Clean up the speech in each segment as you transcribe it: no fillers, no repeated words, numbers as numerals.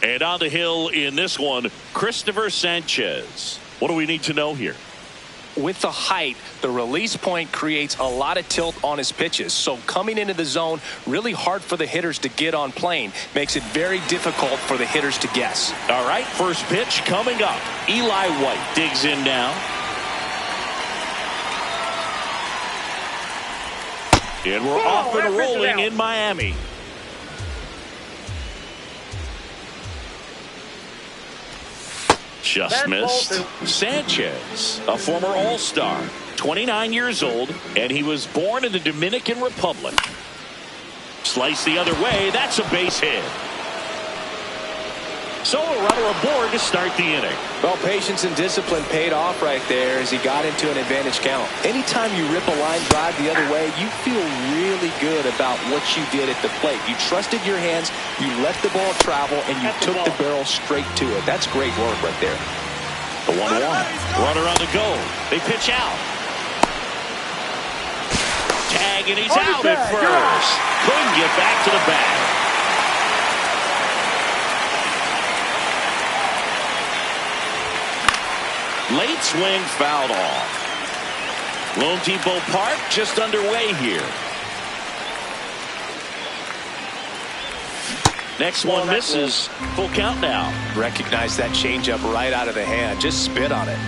And on the hill in this one, Christopher Sanchez. What do we need to know here? With the height, the release point creates a lot of tilt on his pitches. So coming into the zone, really hard for the hitters to get on plane. Makes it very difficult for the hitters to guess. All right, first pitch coming up. Eli White digs in now. And we're off and rolling in Miami. Just missed. Sanchez, a former All-Star, 29 years old, and he was born in the Dominican Republic. Slice the other way. That's a base hit. So a runner aboard to start the inning. Well, patience and discipline paid off right there as he got into an advantage count. Anytime you rip a line drive the other way, you feel really good about what you did at the plate. You trusted your hands, you let the ball travel, and you took the barrel straight to it. That's great work right there. The 1-1. Runner on the go. They pitch out. Tag, and he's out at first. Couldn't get back to the bag. Late swing fouled off. Lone Depot Park just underway here. Next one misses. Full count now. Recognize that changeup right out of the hand. Just spit on it.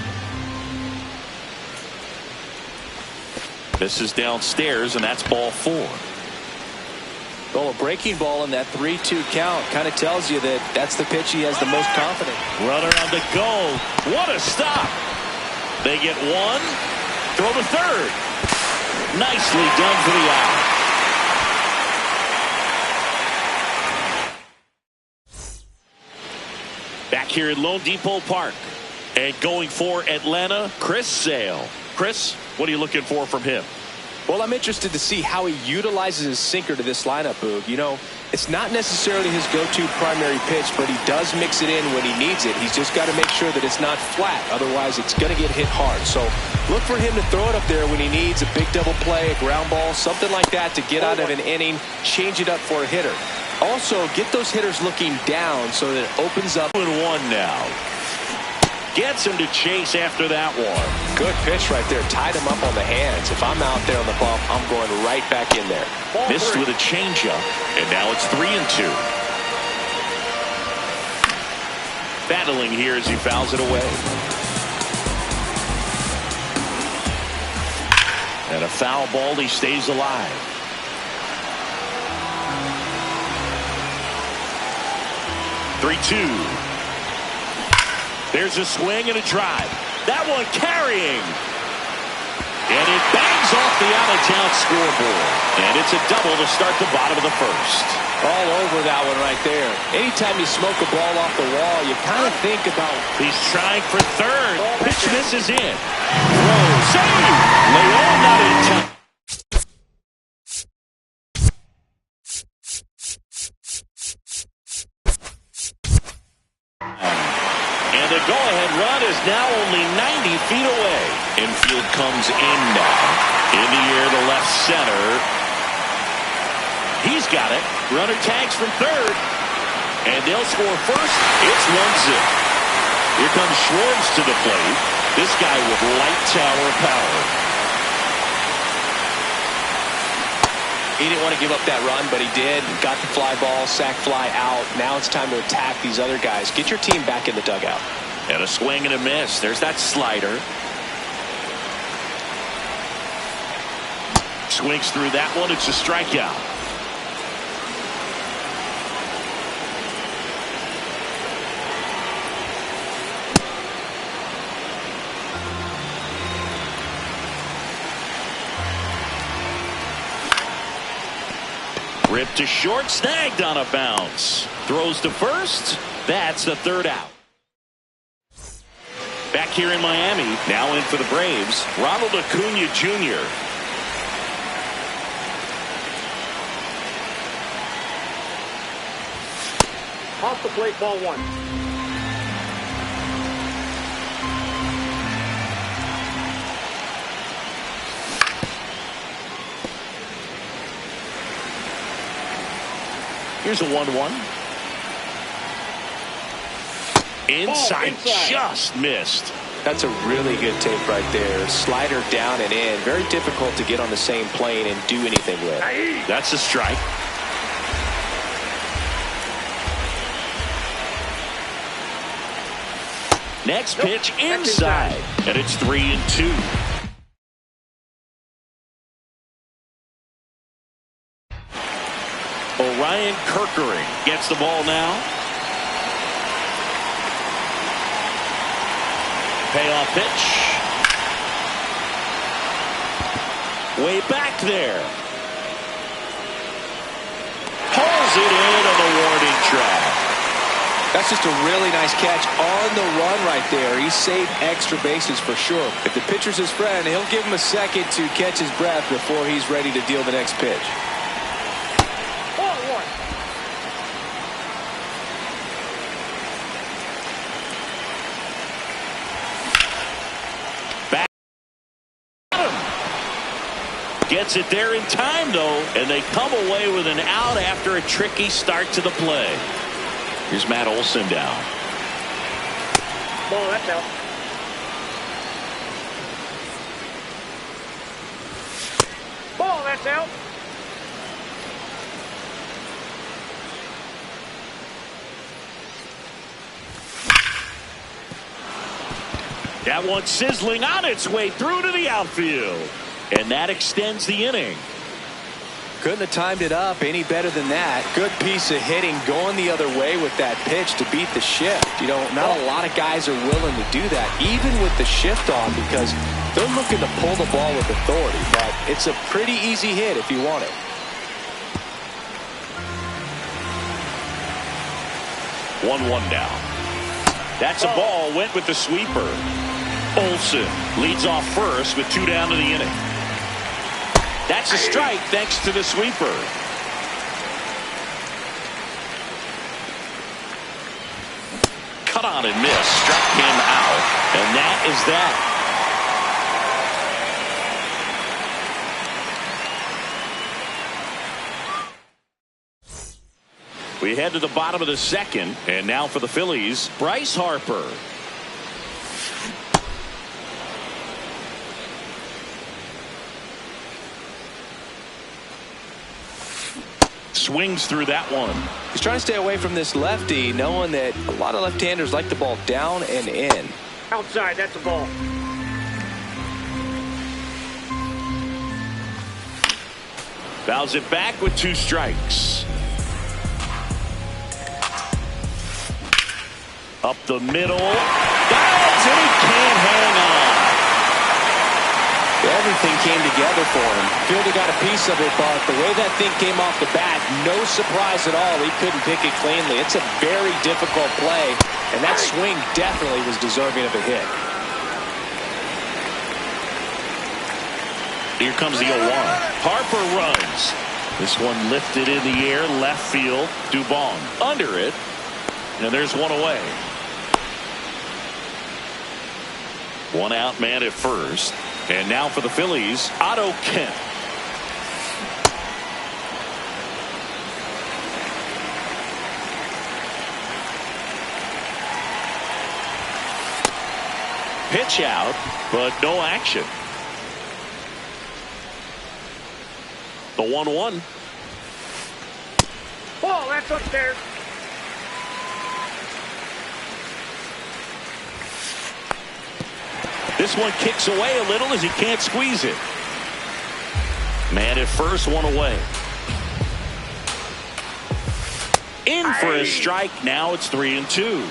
This is downstairs, and that's ball 4. Well, a breaking ball in that 3-2 count kind of tells you that that's the pitch he has the most confidence. Runner on the go. What a stop. They get one. Throw to third. Nicely done for the out. Back here at Lone Depot Park. And going for Atlanta, Chris Sale. Chris, what are you looking for from him? Well, I'm interested to see how he utilizes his sinker to this lineup, Boog. You know, it's not necessarily his go-to primary pitch, but he does mix it in when he needs it. He's just got to make sure that it's not flat. Otherwise, it's going to get hit hard. So look for him to throw it up there when he needs a big double play, a ground ball, something like that to get out of an inning, change it up for a hitter. Also, get those hitters looking down so that it opens up. 1-1 now. Gets him to chase after that one. Good pitch right there. Tied him up on the hands. If I'm out there on the bump, I'm going right back in there. Missed with a changeup, and now it's 3-2. Battling here as he fouls it away. And a foul ball, he stays alive. Three-two. There's a swing and a drive. That one carrying. And it bangs off the out-of-town scoreboard. And it's a double to start the bottom of the first. All over that one right there. Anytime you smoke a ball off the wall, you kind of think about... He's trying for third. Pitch misses in. Throw. Save. Leon not in time. The go-ahead run is now only 90 feet away. Infield comes in now. In the air to left center. He's got it. Runner tags from third. And they'll score first. It's 1-0. Here comes Schwartz to the plate. This guy with light tower power. He didn't want to give up that run, but he did. Got the fly ball, sac fly out. Now it's time to attack these other guys. Get your team back in the dugout. And a swing and a miss. There's that slider. Swings through that one. It's a strikeout. Ripped to short, snagged on a bounce. Throws to first. That's the third out. Back here in Miami, now in for the Braves, Ronald Acuna Jr. Off the plate, ball 1. Here's a 1-1. Inside, just missed. That's a really good take right there. Slider down and in. Very difficult to get on the same plane and do anything with. That's a strike. Next pitch inside, and it's 3-2. Orion Kirkering gets the ball now. Payoff pitch. Way back there. Pulls it in on the warning track. That's just a really nice catch on the run right there. He saved extra bases for sure. If the pitcher's his friend, he'll give him a second to catch his breath before he's ready to deal the next pitch. Gets it there in time, though, and they come away with an out after a tricky start to the play. Here's Matt Olson down. Ball, that's out. Ball, that's out. That one sizzling on its way through to the outfield. And that extends the inning. Couldn't have timed it up any better than that. Good piece of hitting going the other way with that pitch to beat the shift. You know, not a lot of guys are willing to do that, even with the shift on, because they're looking to pull the ball with authority. But it's a pretty easy hit if you want it. One down. That's a ball. Went with the sweeper. Olson leads off first with 2 down to the inning. That's a strike thanks to the sweeper. Cut on and miss. Struck him out. And that is that. We head to the bottom of the second. And now for the Phillies, Bryce Harper. Swings through that one. He's trying to stay away from this lefty, knowing that a lot of left-handers like the ball down and in. Outside, that's a ball. Fouls it back with 2 strikes. Up the middle. Dives, and he can't hang on. Everything came together for him. Fielder got a piece of it, but the way that thing came off the bat, no surprise at all. He couldn't pick it cleanly. It's a very difficult play, and that swing definitely was deserving of a hit. Here comes the 0-1. Harper runs. This one lifted in the air, left field. Dubon under it, and there's one away. 1 out, man at first. And now for the Phillies, Otto Kemp. Pitch out, but no action. The 1-1. Ball, that's upstairs. This one kicks away a little as he can't squeeze it. Man at first, 1 away. In for a strike. Now it's 3-2.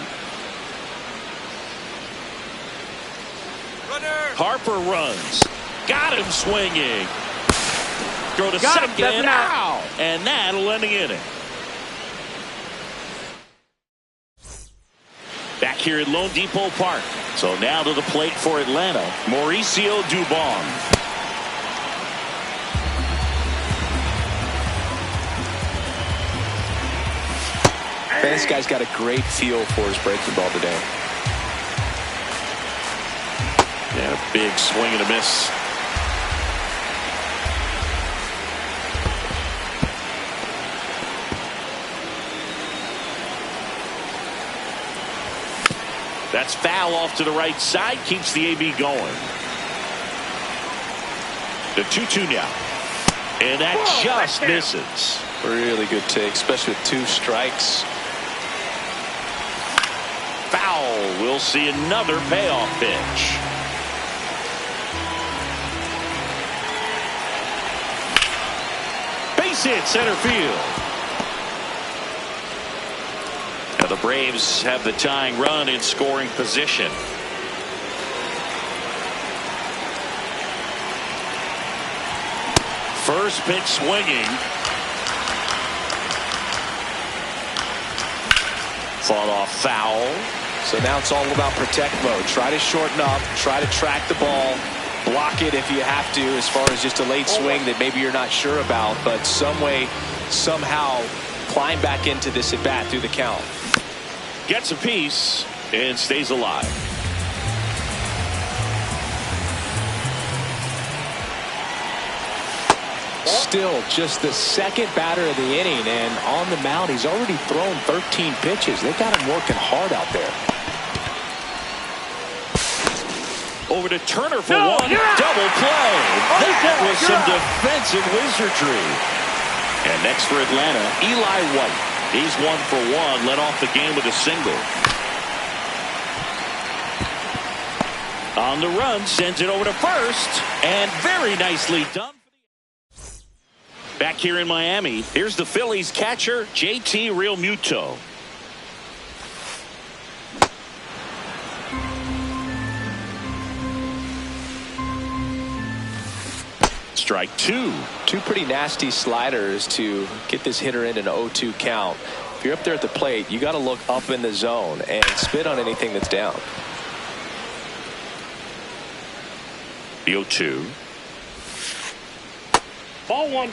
Harper runs. Got him swinging. Throw to second. Out. And that'll end the inning. Back here at Lone Depot Park. So now to the plate for Atlanta, Mauricio Dubon. This guy's got a great feel for his breaking ball today. Yeah, big swing and a miss. That's foul off to the right side. Keeps the AB going. The 2-2 now. And that just misses. Really good take, especially with 2 strikes. Foul. We'll see another payoff pitch. Base hit center field. Now the Braves have the tying run in scoring position. First pitch swinging. Fought off foul. So now it's all about protect mode. Try to shorten up. Try to track the ball. Block it if you have to, as far as just a late swing that maybe you're not sure about. But some way, somehow, climb back into this at bat through the count. Gets a piece and stays alive. Still just the second batter of the inning, and on the mound he's already thrown 13 pitches. They've got him working hard out there. Over to Turner for one. Double play. That was some defensive wizardry. And next for Atlanta, Eli White. He's 1 for 1. Led off the game with a single. On the run, sends it over to first, and very nicely done. Back here in Miami, here's the Phillies catcher, JT Realmuto. Strike 2. 2 pretty nasty sliders to get this hitter in an 0-2 count. If you're up there at the plate, you got to look up in the zone and spit on anything that's down. The 0-2. Ball 1.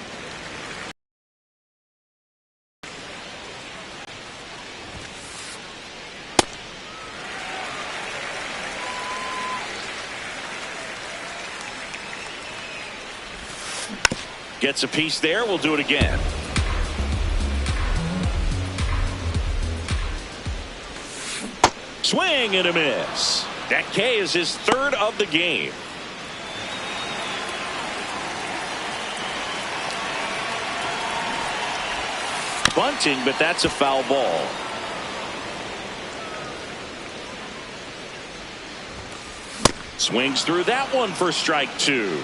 Gets a piece there. We'll do it again. Swing and a miss. That K is his 3rd of the game. Bunting, but that's a foul ball. Swings through that one for strike 2.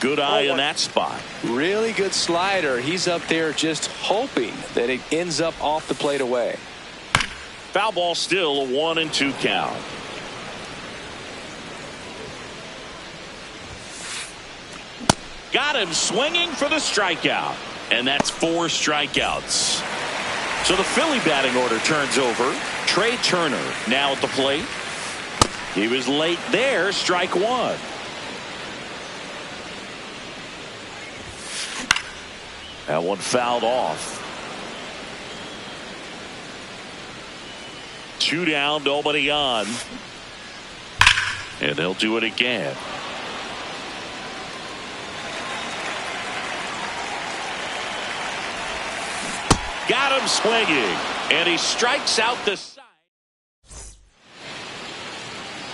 Good eye in that spot. Really good slider. He's up there just hoping that it ends up off the plate away. Foul ball, still a 1-2 count. Got him swinging for the strikeout. And that's 4 strikeouts. So the Philly batting order turns over. Trey Turner now at the plate. He was late there. Strike 1. That one fouled off. 2 down, nobody on. And they'll do it again. Got him swinging. And he strikes out the side.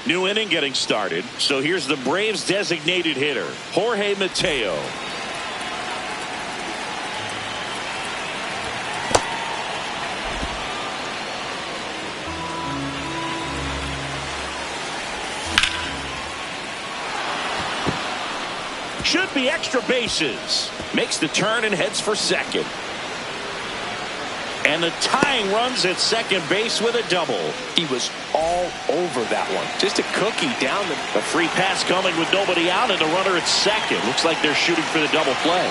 New inning getting started. So here's the Braves designated hitter, Jorge Mateo. Should be extra bases. Makes the turn and heads for second. And the tying runs at second base with a double. He was all over that one. Just a cookie down the... A free pass coming with nobody out and a runner at second. Looks like they're shooting for the double play.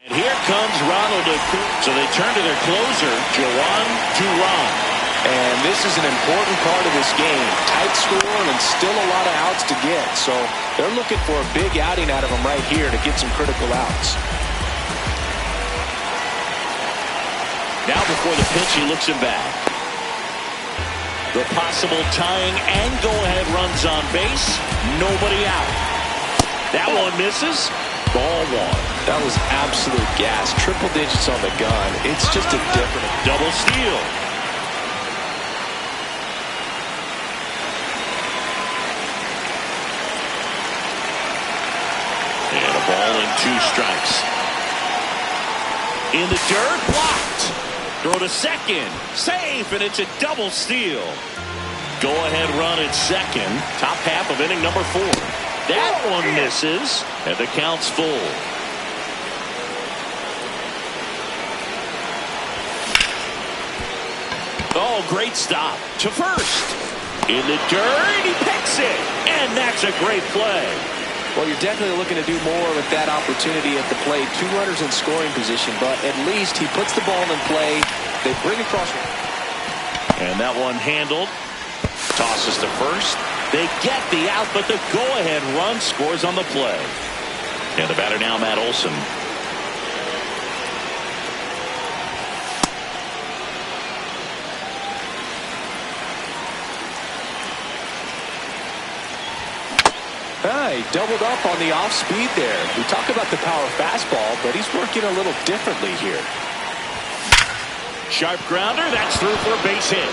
And here comes Ronald Acuña. So they turn to their closer, Juan Duran. And this is an important part of this game. Tight score and still a lot of outs to get. So they're looking for a big outing out of him right here to get some critical outs. Now before the pitch, he looks him back. The possible tying and go-ahead runs on base. Nobody out. That one misses. Ball one. That was absolute gas. Triple digits on the gun. It's just a different. Double steal. And a ball and 2 strikes. In the dirt, blocked. Throw to second. Safe, and it's a double steal. Go-ahead run at second. Top half of inning number 4. That one misses, and the count's full. Oh, great stop to first. In the dirt, he picks it, and that's a great play. Well, you're definitely looking to do more with that opportunity at the plate. 2 runners in scoring position, but at least he puts the ball in play. They bring across. And that one handled. Tosses to first. They get the out, but the go-ahead run scores on the play. And the batter now, Matt Olson. He doubled up on the off speed there. We talk about the power fastball, but he's working a little differently here. Sharp grounder. That's through for a base hit.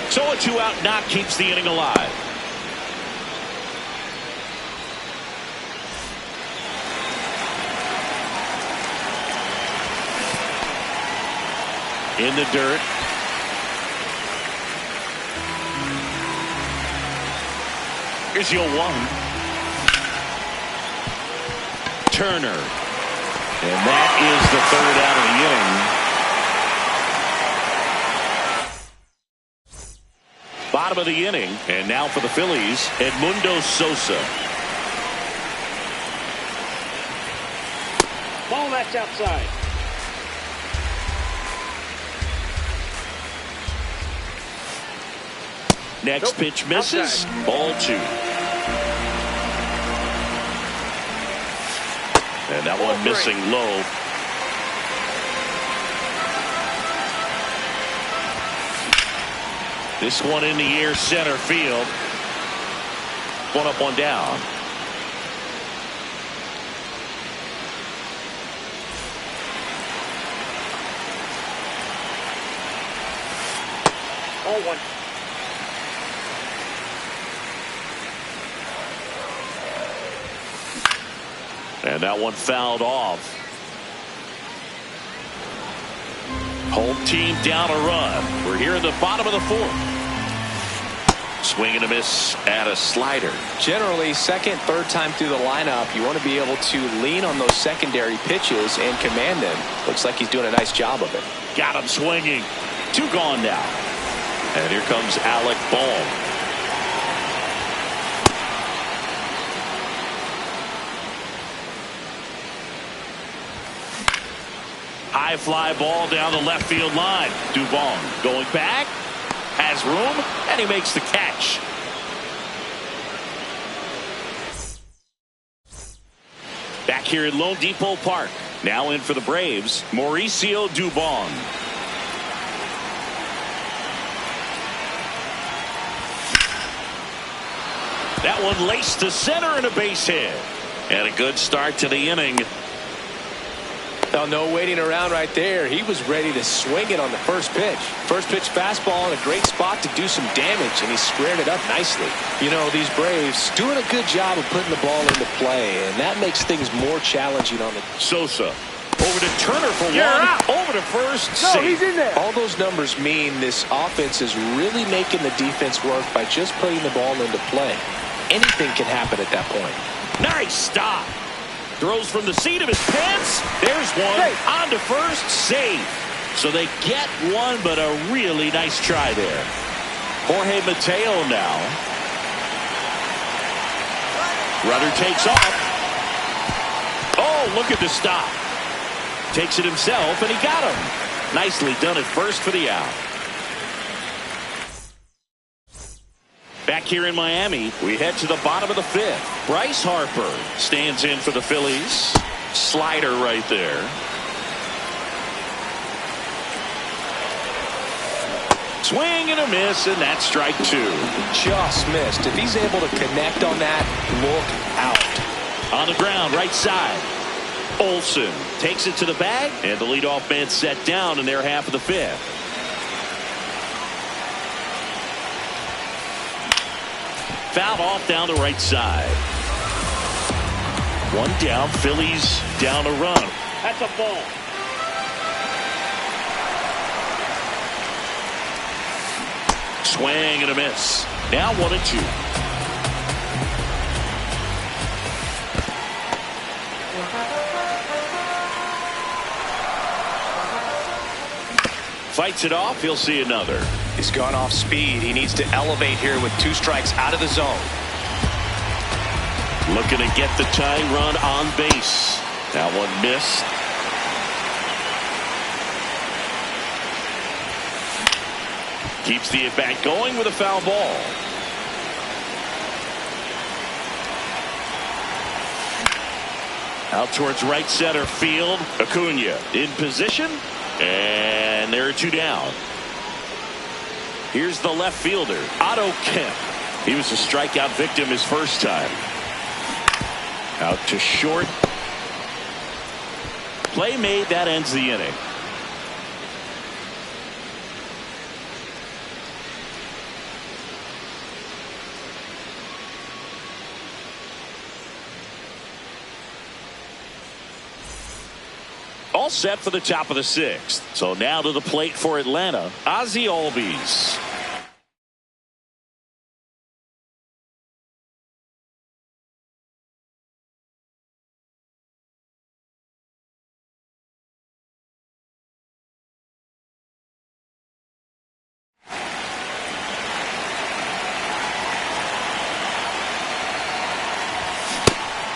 So a 2-out knock keeps the inning alive. In the dirt. Here's your 1. Turner. And that is the 3rd out of the inning. Bottom of the inning. And now for the Phillies, Edmundo Sosa. Ball, that's outside. Next pitch misses. Outside. Ball 2. And that one missing low. This one in the air, center field. 1 up, 1 down. Ball 1. And that one fouled off. Home team down a run. We're here in the bottom of the 4th. Swing and a miss at a slider. Generally, second, third time through the lineup, you want to be able to lean on those secondary pitches and command them. Looks like he's doing a nice job of it. Got him swinging. 2 gone now. And here comes Alec Bohm. High fly ball down the left field line. Dubon going back. Has room, and he makes the catch. Back here at Lone Depot Park. Now in for the Braves, Mauricio Dubon. That one laced to center and a base hit. And a good start to the inning. Oh, no waiting around right there. He was ready to swing it on the first pitch. First pitch fastball in a great spot to do some damage, and he squared it up nicely. You know, these Braves doing a good job of putting the ball into play, and that makes things more challenging on the... Sosa over to Turner for 1. Out. Over to first. No, Safe. he's in there. All those numbers mean this offense is really making the defense work by just putting the ball into play. Anything can happen at that point. Nice stop. Throws from the seat of his pants. There's one. Safe. On to first. Safe. So they get one, but a really nice try there. Jorge Mateo now. Runner takes off. Oh, look at the stop. Takes it himself, and he got him. Nicely done at first for the out. Back here in Miami, we head to the bottom of the 5th. Bryce Harper stands in for the Phillies. Slider right there. Swing and a miss, and that's strike 2. Just missed. If he's able to connect on that, look out. On the ground, right side. Olsen takes it to the bag, and the leadoff man set down in their half of the fifth. Fouled off down the right side. One down, Phillies down a run. That's a ball. Swing and a miss. Now 1-2. Fights it off. He'll see another. He's gone off speed. He needs to elevate here with 2 strikes out of the zone. Looking to get the tying run on base. That one missed. Keeps the at-bat going with a foul ball. Out towards right center field. Acuna in position. And there are 2 down. Here's the left fielder, Otto Kemp. He was a strikeout victim his first time. Out to short. Play made. That ends the inning. All set for the top of the 6th. So now to the plate for Atlanta, Ozzie Albies.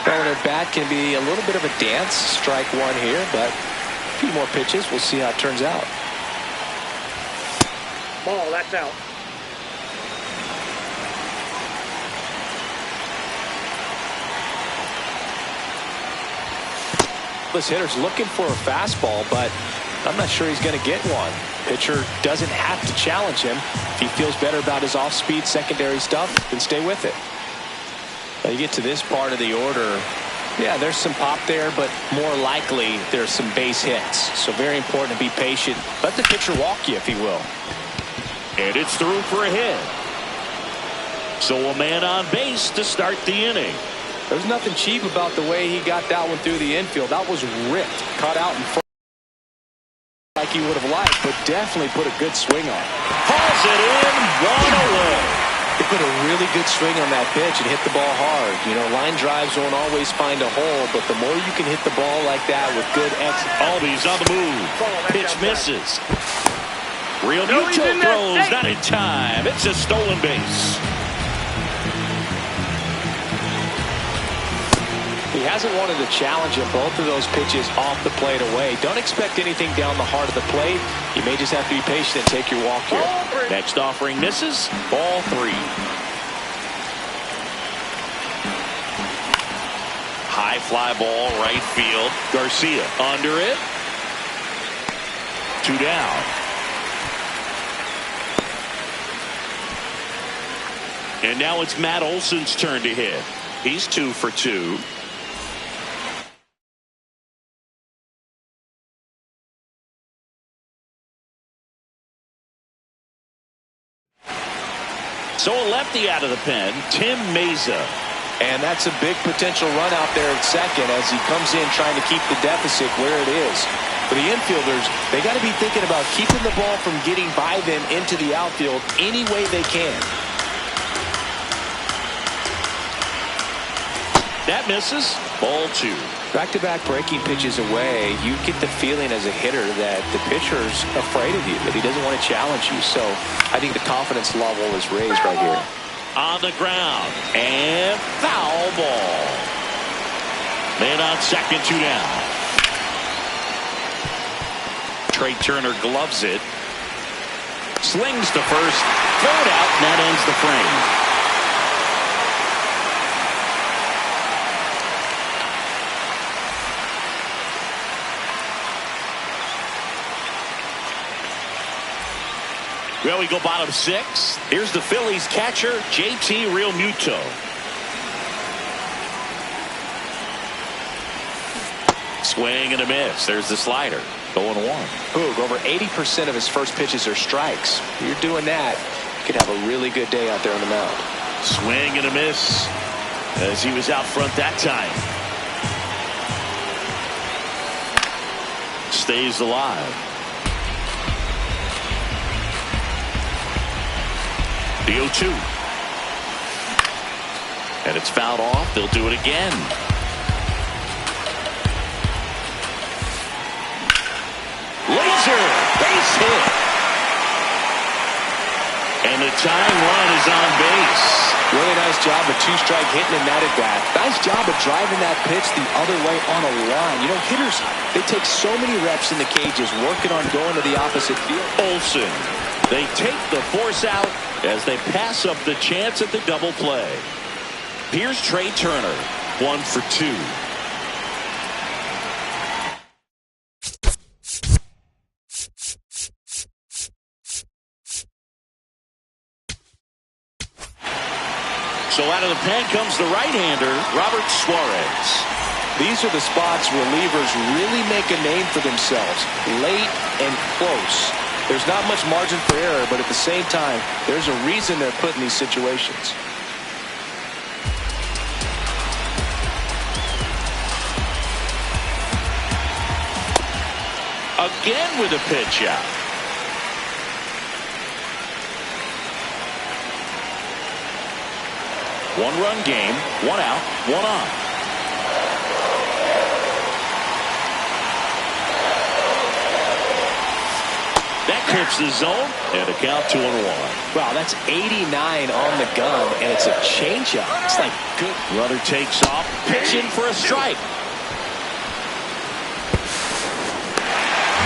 Well, an at-bat can be a little bit of a dance. Strike 1 here, but a few more pitches. We'll see how it turns out. Ball, that's out. This hitter's looking for a fastball, but I'm not sure he's going to get one. Pitcher doesn't have to challenge him. If he feels better about his off-speed secondary stuff, then stay with it. Now you get to this part of the order. Yeah, there's some pop there, but more likely there's some base hits. So very important to be patient. Let the pitcher walk you, if he will. And it's through for a hit. So a man on base to start the inning. There's nothing cheap about the way he got that one through the infield. That was ripped, cut out in front like he would have liked, but definitely put a good swing on. Hauls it in, 1 away. He put a really good swing on that pitch and hit the ball hard. You know, line drives won't always find a hole, but the more you can hit the ball like that with good exit. Albies on the move. Pitch misses. Real he's Muto in that throws, safe. not in time. It's a stolen base. He hasn't wanted to challenge him. Both of those pitches off the plate away. Don't expect anything down the heart of the plate. You may just have to be patient and take your walk here. Next offering misses. Ball 3. High fly ball, right field. Garcia under it. 2 down. And now it's Matt Olson's turn to hit. He's 2 for 2. So a lefty out of the pen, Tim Meza. And that's a big potential run out there at second as he comes in trying to keep the deficit where it is. For the infielders, they got to be thinking about keeping the ball from getting by them into the outfield any way they can. That misses. Ball 2. Back-to-back breaking pitches away, you get the feeling as a hitter that the pitcher's afraid of you, that he doesn't want to challenge you. So I think the confidence level is raised right here. On the ground. And foul ball. Man on second, 2 down. Trey Turner gloves it. Slings to first. Throw it out, and that ends the frame. Well, we go bottom 6. Here's the Phillies catcher, JT Realmuto. Swing and a miss. There's the slider. 0-1. Boog, over 80% of his first pitches are strikes. If you're doing that, you could have a really good day out there on the mound. Swing and a miss as he was out front that time. Stays alive. The 0-2. And it's fouled off. They'll do it again. Laser base hit. And the tying run is on base. Really nice job of two-strike hitting in that at bat. Nice job of driving that pitch the other way on a line. You know, hitters, they take so many reps in the cages working on going to the opposite field. Olsen. They take the force out as they pass up the chance at the double play. Here's Trey Turner, 1 for 2. So out of the pen comes the right-hander, Robert Suarez. These are the spots relievers really make a name for themselves. Late and close. There's not much margin for error, but at the same time, there's a reason they're put in these situations. Again with a pitch out. One-run game, 1 out, 1 on. That clips the zone and a count 2-1. Wow, that's 89 on the gun, and it's a changeup. It's like good. Runner takes off, pitching for a strike.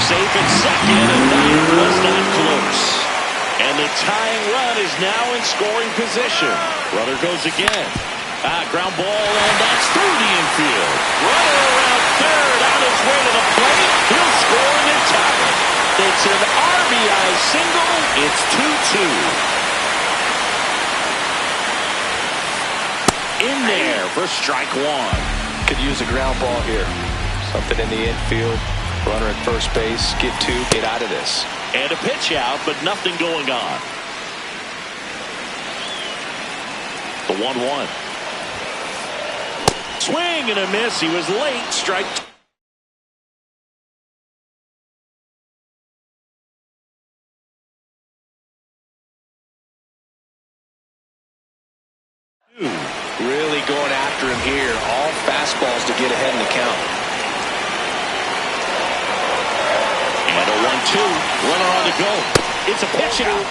Safe at second, and that was not close. And the tying run is now in scoring position. Runner goes again. Ground ball, and that's through the infield. Runner around third, on his way to the plate. He'll score and tie it. It's an RBI single. It's 2-2. In there for strike 1. Could use a ground ball here. Something in the infield. Runner at first base. Get 2. Get out of this. And a pitch out, but nothing going on. The 1-1. Swing and a miss. He was late. Strike 2. Really going after him here. All fastballs to get ahead in the count. And a 1-2. Runner on the go. It's a pitch out.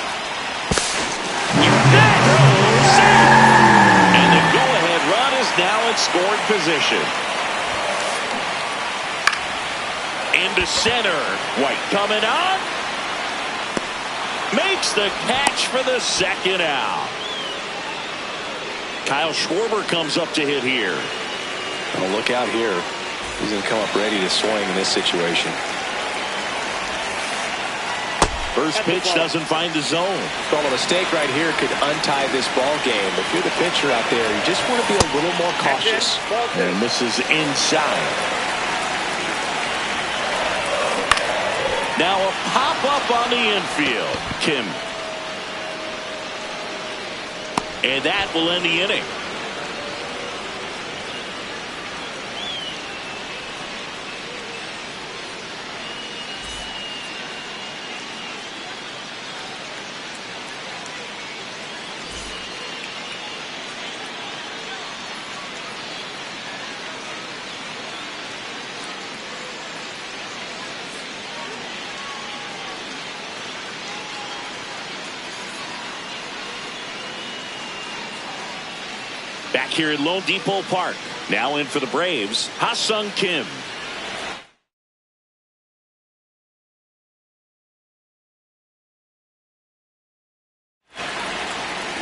That goes in. And the go-ahead run is now in scoring position. Into center. White coming on. Makes the catch for the second out. Kyle Schwarber comes up to hit here. Oh, look out here. He's going to come up ready to swing in this situation. First pitch doesn't find the zone. Well, a mistake right here could untie this ball game. If you're the pitcher out there, you just want to be a little more cautious. And this is inside. Now a pop-up on the infield. Kim. And that will end the inning. Back here at Lone Depot Park. Now in for the Braves, Ha-Sung Kim.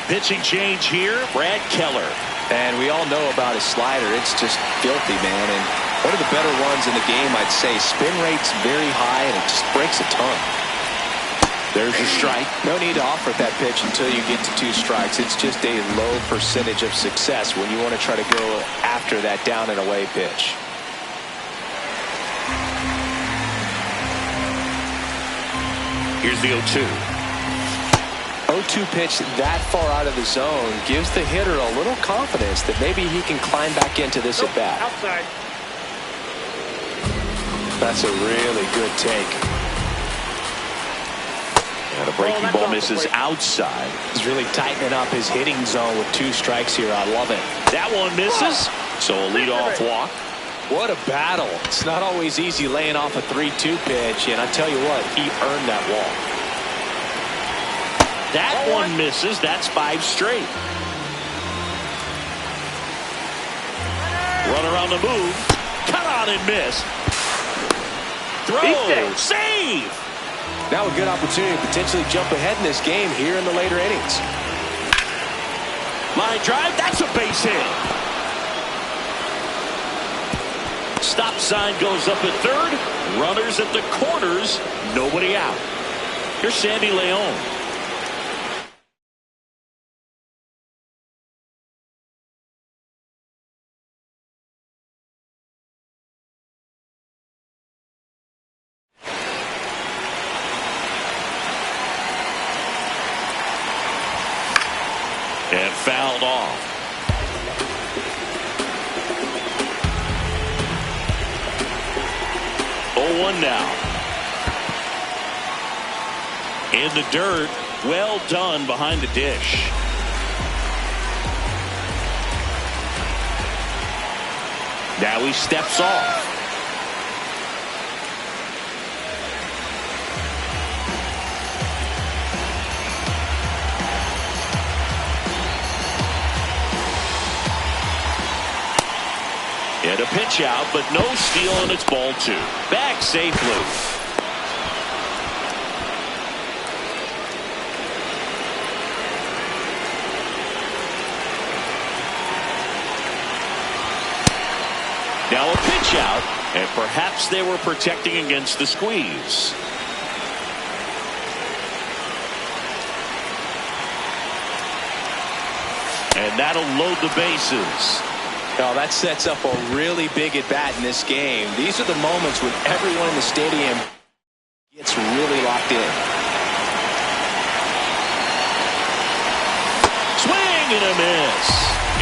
Pitching change here, Brad Keller. And we all know about his slider. It's just filthy, man. And one of the better ones in the game, I'd say. Spin rate's very high, and it just breaks a ton. There's a strike. No need to offer that pitch until you get to 2 strikes. It's just a low percentage of success when you want to try to go after that down and away pitch. Here's the 0-2. 0-2 pitch that far out of the zone gives the hitter a little confidence that maybe he can climb back into this at bat. Outside. That's a really good take. And a breaking ball misses outside. He's really tightening up his hitting zone with 2 strikes here. I love it. That one misses. So a leadoff walk. What a battle. It's not always easy laying off a 3-2 pitch, and I tell you what, he earned that walk. That one misses. That's 5 straight. Runner on the move. Cut on and miss. Throw. Save. Now a good opportunity to potentially jump ahead in this game here in the later innings. Line drive. That's a base hit. Stop sign goes up at third. Runners at the corners. Nobody out. Here's Sandy Leon. And fouled off. One now. In the dirt. Well done behind the dish. Now he steps off. And a pitch out, but no steal, and it's ball 2. Back safely. Now a pitch out, and perhaps they were protecting against the squeeze. And that'll load the bases. Now that sets up a really big at bat in this game. These are the moments when everyone in the stadium gets really locked in. Swing and a miss.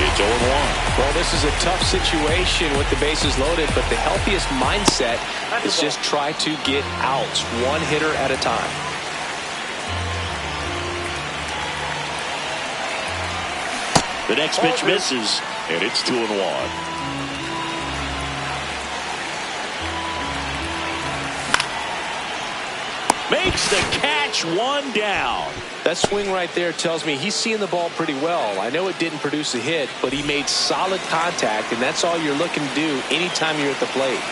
It's 0-1. Well, this is a tough situation with the bases loaded, but the healthiest mindset is just try to get outs, one hitter at a time. The next pitch misses, and it's 2-1. Makes the catch, 1 down. That swing right there tells me he's seeing the ball pretty well. I know it didn't produce a hit, but he made solid contact, and that's all you're looking to do anytime you're at the plate.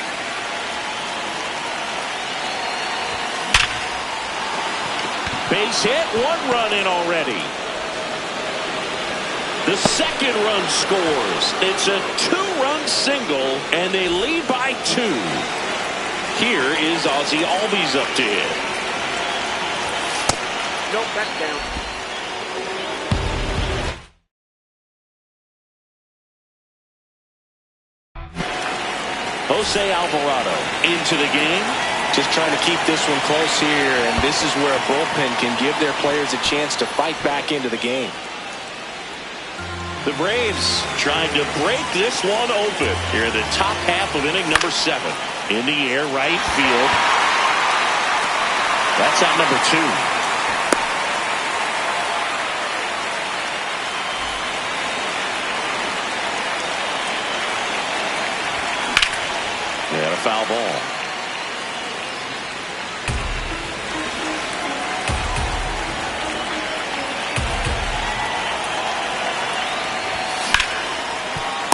Base hit, 1 run in already. The second run scores. It's a 2-run single, and they lead by 2. Here is Ozzie Albies up to hit. Nope, back down. Jose Alvarado into the game. Just trying to keep this one close here, and this is where a bullpen can give their players a chance to fight back into the game. The Braves trying to break this one open here in the top half of inning number 7. In the air, right field. That's out number 2. And a foul ball.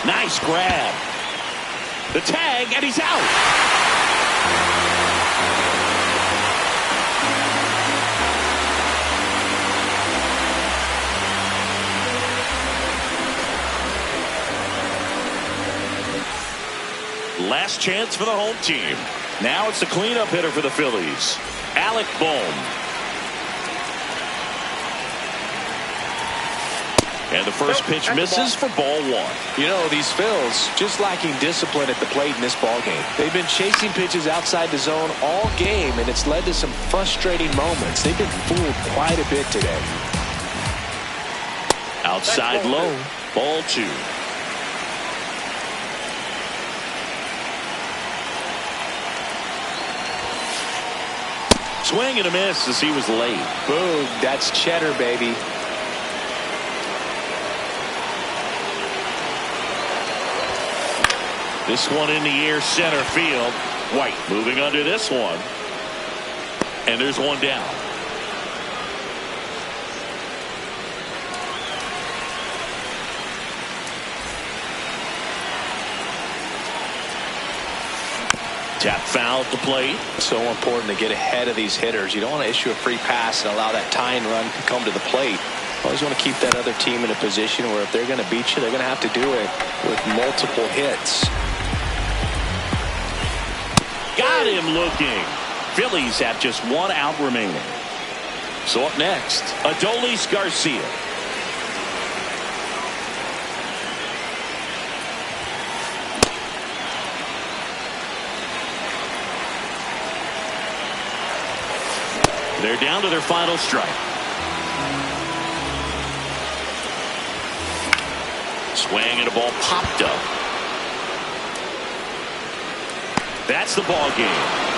Nice grab. The tag, and he's out. Last chance for the home team. Now it's the cleanup hitter for the Phillies, Alec Bohm. And the first pitch misses for ball one. You know, these Phils just lacking discipline at the plate in this ball game. They've been chasing pitches outside the zone all game, and it's led to some frustrating moments. They've been fooled quite a bit today. Outside low, ball two. Swing and a miss as he was late. Boom, that's cheddar, baby. This one in the air, center field. White moving under this one. And there's one down. Tap foul at the plate. So important to get ahead of these hitters. You don't want to issue a free pass and allow that tying run to come to the plate. Always want to keep that other team in a position where if they're going to beat you, they're going to have to do it with multiple hits. Got him looking. Phillies have just one out remaining. So up next, Adolis Garcia. They're down to their final strike. Swing and a ball popped up. That's the ball game.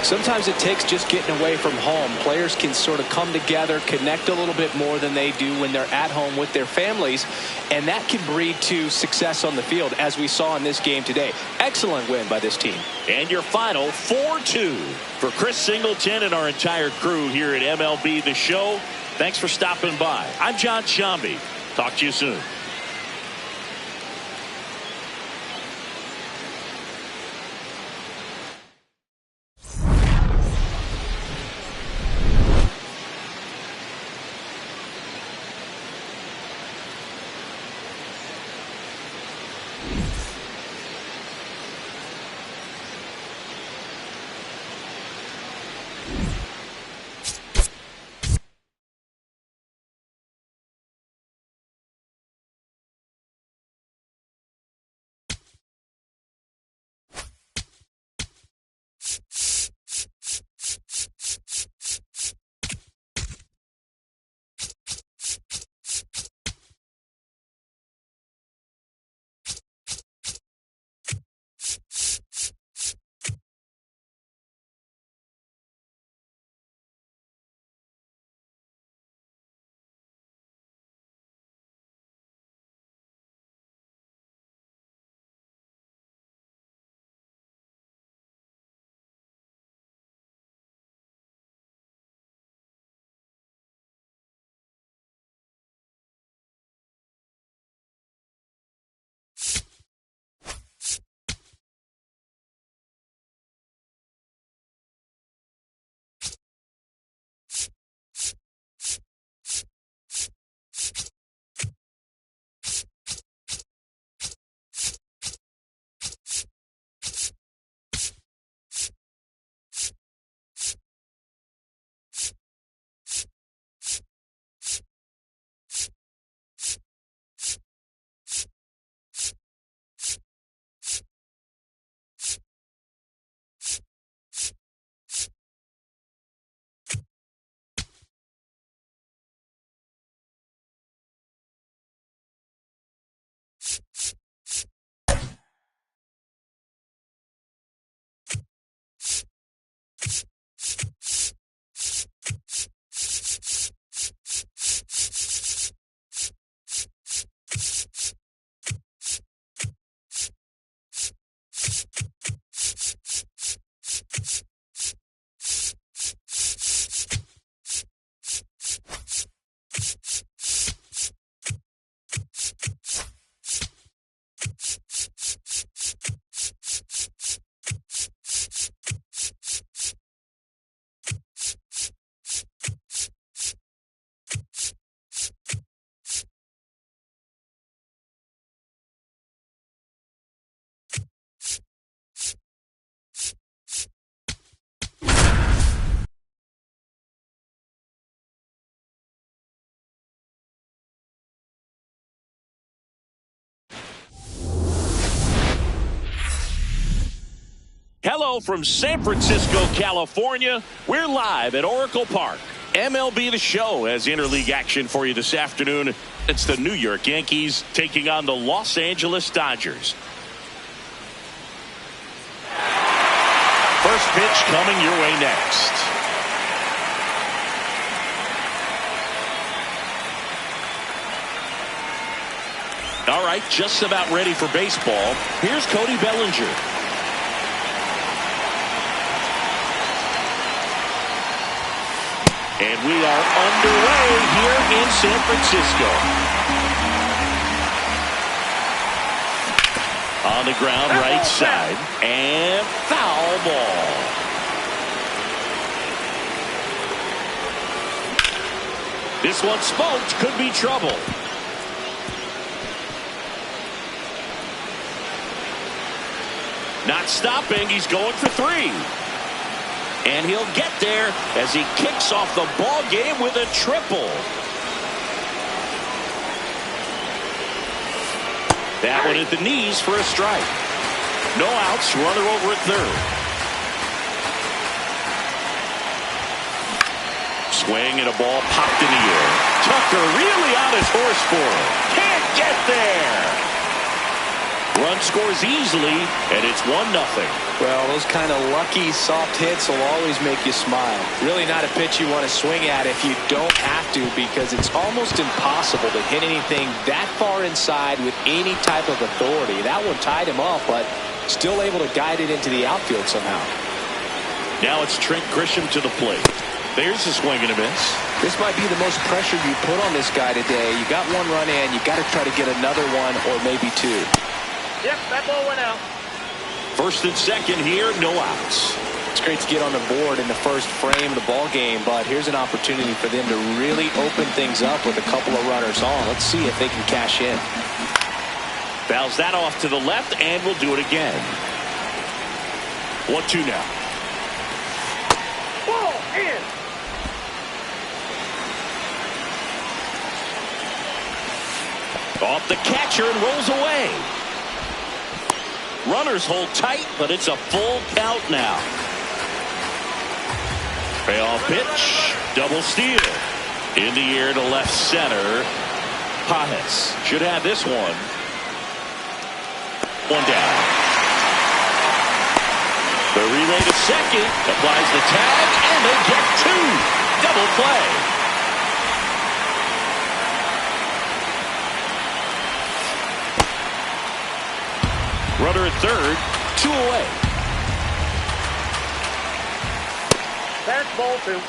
Sometimes it takes just getting away from home. Players can sort of come together, connect a little bit more than they do when they're at home with their families, and that can breed to success on the field, as we saw in this game today. Excellent win by this team. And your final 4-2 for Chris Singleton and our entire crew here at MLB The Show. Thanks for stopping by. I'm John Shambi. Talk to you soon. Hello from San Francisco, California. We're live at Oracle Park. MLB The Show has interleague action for you this afternoon. It's the New York Yankees taking on the Los Angeles Dodgers. First pitch coming your way next. All right, just about ready for baseball. Here's Cody Bellinger. And we are underway here in San Francisco. On the ground, right side, and foul ball. This one smoked, could be trouble. Not stopping, he's going for three. And he'll get there as he kicks off the ball game with a triple. That one at the knees for a strike. No outs, runner over at third. Swing and a ball popped in the air. Tucker really on his horse for it. Can't get there. Run scores easily, and it's 1-0. Well, those kind of lucky soft hits will always make you smile. Really not a pitch you want to swing at if you don't have to, because it's almost impossible to hit anything that far inside with any type of authority. That one tied him up, but still able to guide it into the outfield somehow. Now it's Trent Grisham to the plate. There's a swing and a miss. This might be the most pressure you put on this guy today. You got one run in, you got to try to get another one or maybe two. Yep, that ball went out. First and second here, no outs. It's great to get on the board in the first frame of the ball game, but here's an opportunity for them to really open things up with a couple of runners on. Let's see if they can cash in. Fouls that off to the left, and we'll do it again. 1-2 now. Ball in. Off the catcher and rolls away. Runners hold tight, but it's a full count now. Payoff pitch, double steal. In the air to left center. Pajes should have this one. One down. The relay to second, applies the tag, and they get two. Double play. Runner at third, 2 away. That's ball two.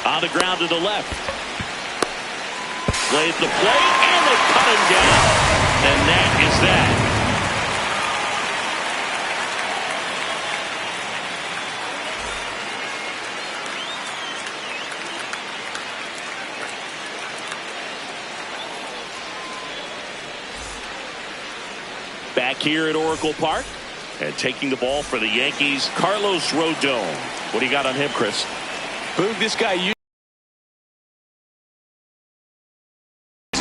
On the ground to the left. Play at the plate, and they cut him down. And that is that. Back here at Oracle Park, and taking the ball for the Yankees, Carlos Rodon. What do you got on him, Chris? Boog, this guy is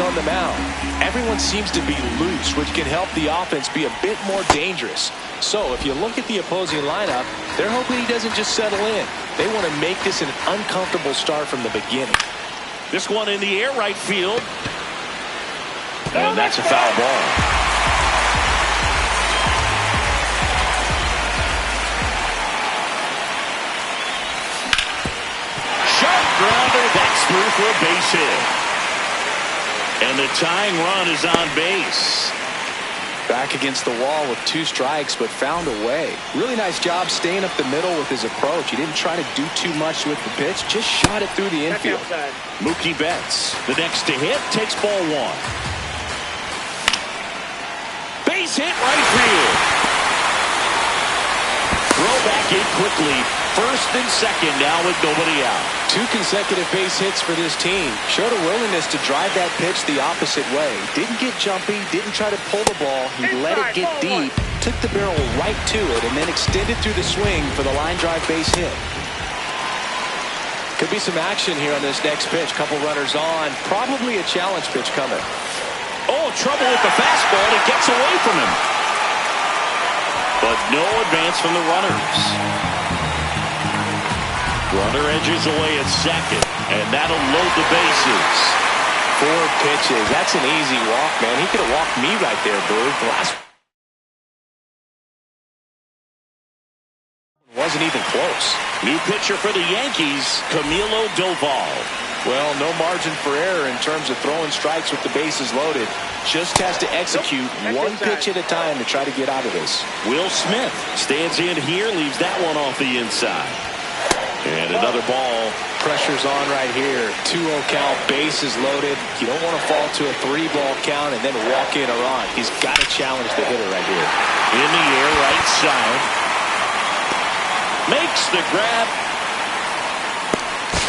on the mound. Everyone seems to be loose, which can help the offense be a bit more dangerous. So if you look at the opposing lineup, they're hoping he doesn't just settle in. They want to make this an uncomfortable start from the beginning. This one in the air, right field. And that's a foul ball. Grounder, that's through for a base hit. And the tying run is on base. Back against the wall with 2 strikes, but found a way. Really nice job staying up the middle with his approach. He didn't try to do too much with the pitch, just shot it through the infield. Mookie Betts, the next to hit, takes ball 1. Base hit, right field. Throw back in quickly. First and second now with nobody out. 2 consecutive base hits for this team. Showed a willingness to drive that pitch the opposite way. Didn't get jumpy, didn't try to pull the ball. He let it get deep, took the barrel right to it, and then extended through the swing for the line drive base hit. Could be some action here on this next pitch. Couple runners on. Probably a challenge pitch coming. Oh, trouble with the fastball. It gets away from him. But no advance from the runners. Runner edges away at second, and that'll load the bases. 4 pitches. That's an easy walk, man. He could have walked me right there, Boog. The last wasn't even close. New pitcher for the Yankees, Camilo Doval. Well, no margin for error in terms of throwing strikes with the bases loaded. Just has to execute one pitch at a time to try to get out of this. Will Smith stands in here, leaves that one off the inside. And another ball. Pressure's on right here. 2-0 count, bases loaded. You don't want to fall to a 3-ball count and then walk in or on. He's got to challenge the hitter right here. In the air, right side. Makes the grab.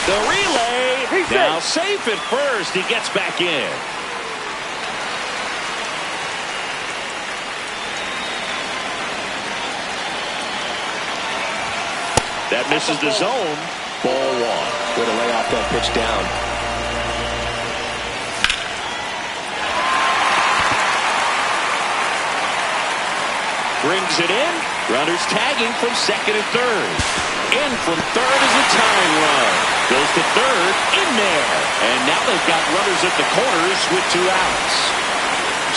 The relay. Now safe at first. He gets back in. That misses the zone. Ball 1. Way to lay off that pitch down. Brings it in. Runners tagging from second and third. In from third is a tying run. Goes to third. In there. And now they've got runners at the corners with 2 outs.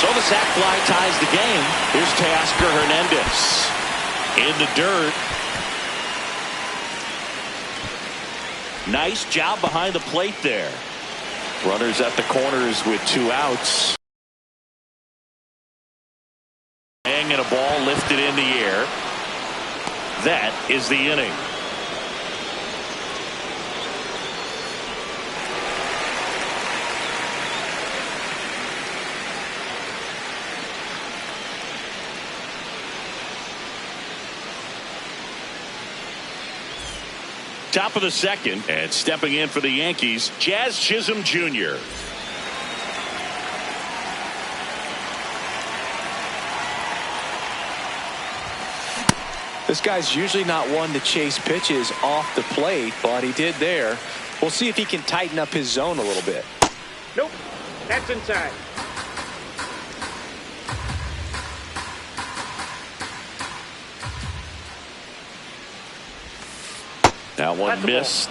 So the sac fly ties the game. Here's Teoscar Hernandez. In the dirt. Nice job behind the plate there. Runners at the corners with 2 outs. And a ball lifted in the air. That is the inning. Top of the second, and stepping in for the Yankees, Jazz Chisholm Jr. This guy's usually not one to chase pitches off the plate, but he did there. We'll see if he can tighten up his zone a little bit. Nope. That's inside. That one missed.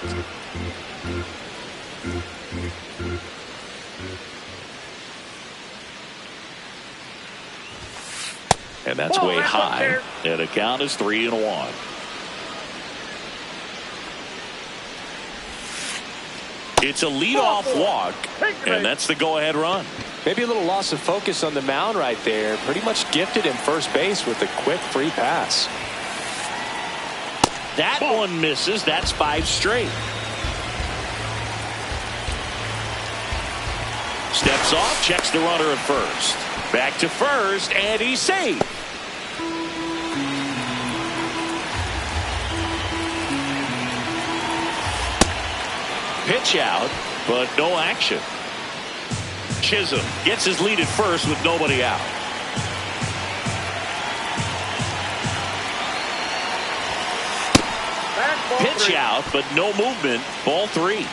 And that's way high. And the count is 3-1. It's a leadoff walk, and that's the go-ahead run. Maybe a little loss of focus on the mound right there. Pretty much gifted him first base with a quick free pass. That one misses. That's 5 straight. Steps off, checks the runner at first. Back to first, and he's safe. Pitch out, but no action. Chisholm gets his lead at first with nobody out. Pitch out, but no movement. Ball 3.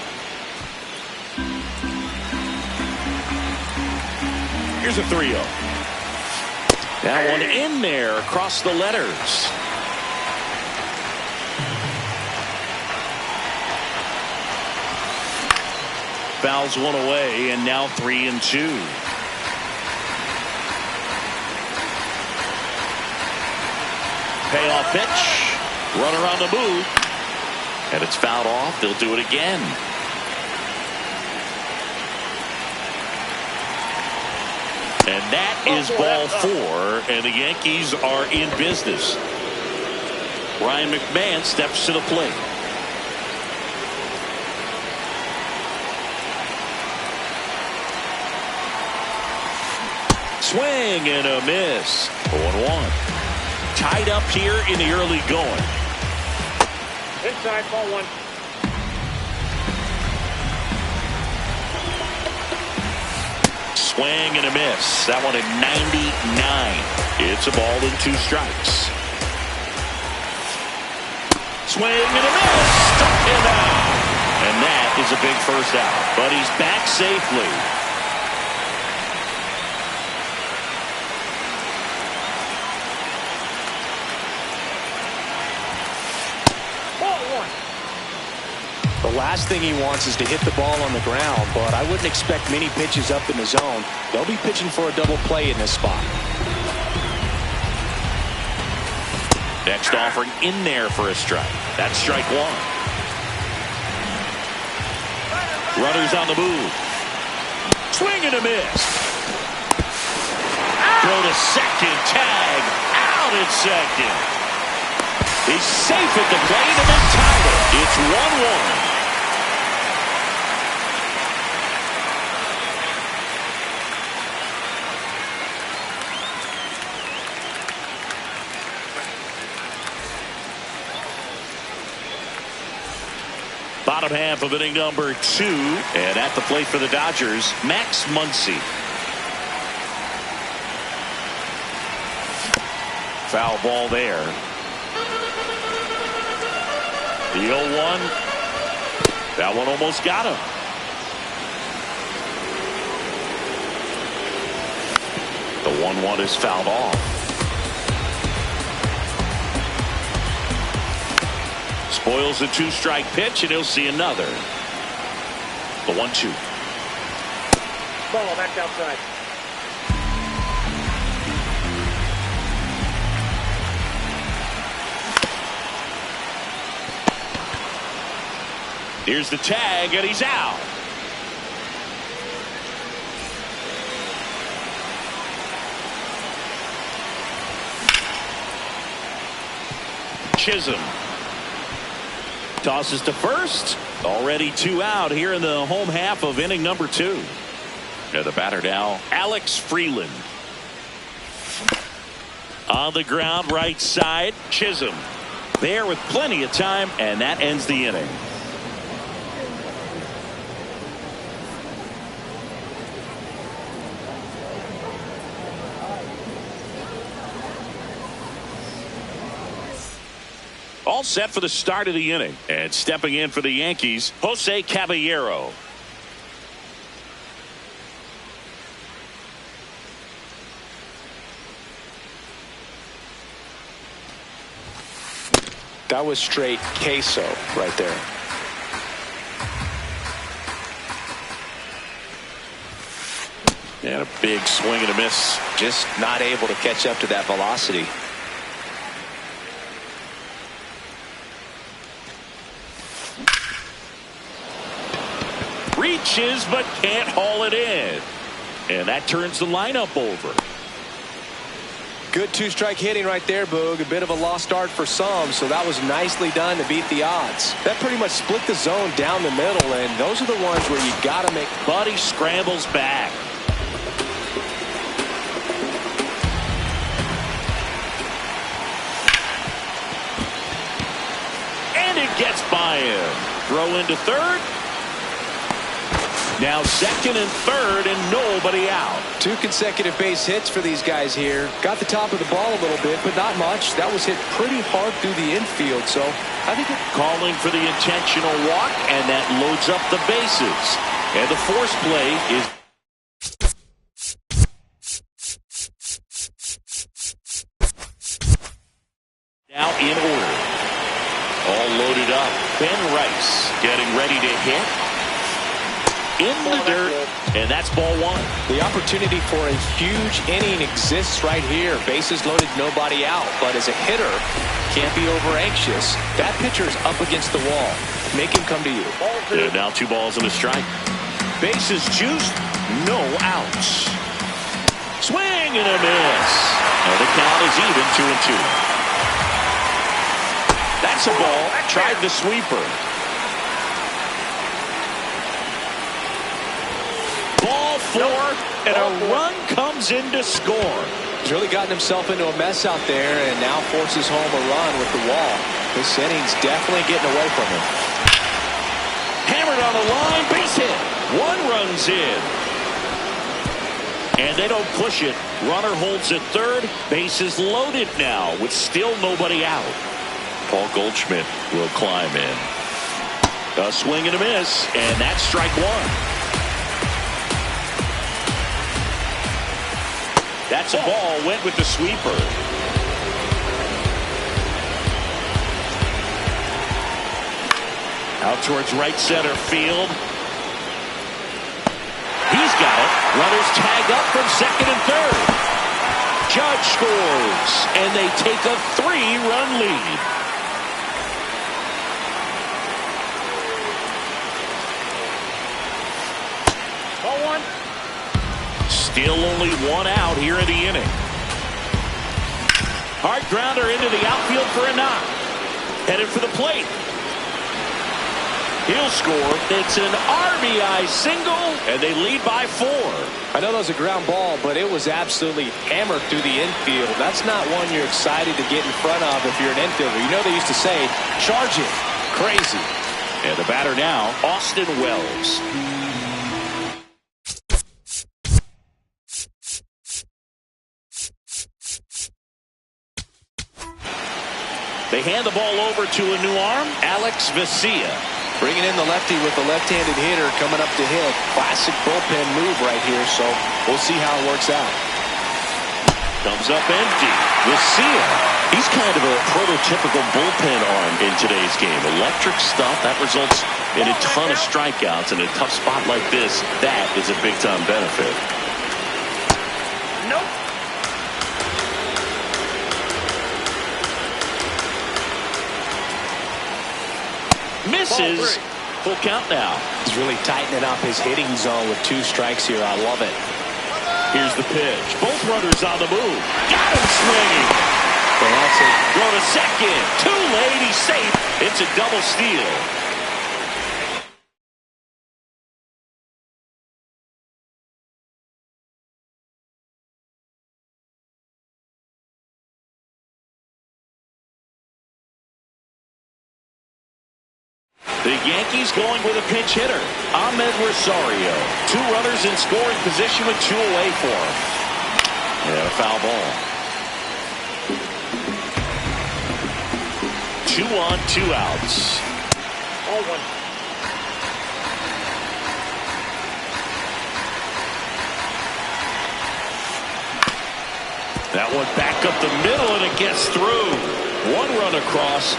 Here's a 3-0. That one in there across the letters. Fouls one away, and now 3-2. Payoff pitch. Runner on the move. And it's fouled off. They'll do it again. And that is ball 4, and the Yankees are in business. Ryan McMahon steps to the plate. Swing and a miss. 0-1. Tied up here in the early going. Inside, ball 1. Swing and a miss. That one at 99. It's a ball and 2 strikes. Swing and a miss. Struck him out. And that is a big first out. But he's back safely. last thing he wants is to hit the ball on the ground, but I wouldn't expect many pitches up in the zone. They'll be pitching for a double play in this spot. Next offering in there for a strike. That's strike one. Runners on the move. Swing and a miss. Throw to second. Tag. Out at second. He's safe at the plate and then tied it. It's 1-1. Bottom half of inning number 2. And at the plate for the Dodgers, Max Muncy. Foul ball there. The 0-1. That one almost got him. The 1-1 is fouled off. Spoils the 2-strike pitch, and he'll see another. The 1-2. Ball, that's outside. Here's the tag, and he's out. Chisholm tosses to first. Already 2 out here in the home half of inning number 2. And the batter now, Alex Freeland. On the ground, right side, Chisholm. There with plenty of time, and that ends the inning. All set for the start of the inning. And stepping in for the Yankees, Jose Caballero. That was straight queso right there. And a big swing and a miss. Just not able to catch up to that velocity. Reaches but can't haul it in. And that turns the lineup over. Good 2-strike hitting right there, Boog. A bit of a lost start for some, so that was nicely done to beat the odds. That pretty much split the zone down the middle, and those are the ones where you got to make. Buddy scrambles back. And it gets by him. Throw into third. Now second and third and nobody out. 2 consecutive base hits for these guys here. Got the top of the ball a little bit, but not much. That was hit pretty hard through the infield, so I think calling for the intentional walk, and that loads up the bases. And the force play is now in order. All loaded up. Ben Rice getting ready to hit. In the dirt, and that's ball 1. The opportunity for a huge inning exists right here. Bases loaded, nobody out. But as a hitter, can't be over anxious. That pitcher's up against the wall. Make him come to you. And now 2 balls and a strike. Bases juiced, no outs. Swing and a miss. And the count is even 2-2. That's a ball. Tried the sweeper. Ball 4, and a run comes in to score. He's really gotten himself into a mess out there and now forces home a run with the wall. This inning's definitely getting away from him. Hammered on the line, base hit. 1 runs in. And they don't push it. Runner holds at third. Bases loaded now with still nobody out. Paul Goldschmidt will climb in. A swing and a miss, and that's strike 1. That's a ball, went with the sweeper. Out towards right center field. He's got it. Runners tag up from second and third. Judge scores, and they take a 3-run lead. Ball one. Still only one out here in the inning. Hard grounder into the outfield for a knock. Headed for the plate. He'll score. It's an RBI single, and they lead by 4. I know that was a ground ball, but it was absolutely hammered through the infield. That's not one you're excited to get in front of if you're an infielder. You know they used to say, charge it. Crazy. And the batter now, Austin Wells. They hand the ball over to a new arm, Alex Vesia. Bringing in the lefty with the left-handed hitter coming up to hit. Classic bullpen move right here, so we'll see how it works out. Comes up empty. Vesia, he's kind of a prototypical bullpen arm in today's game. Electric stuff that results in a ton of strikeouts. In a tough spot like this, that is a big-time benefit. Nope. Misses. Full count now. He's really tightening up his hitting zone with 2 strikes here. I love it. Here's the pitch. Both runners on the move. Got him swinging. And that's it. Throw to second. Too late. He's safe. It's a double steal. The Yankees going with a pinch hitter, Ahmed Rosario. 2 runners in scoring position with 2 away for him. And a foul ball. 2 on, 2 outs. Ball one. That one back up the middle, and it gets through. 1 run across.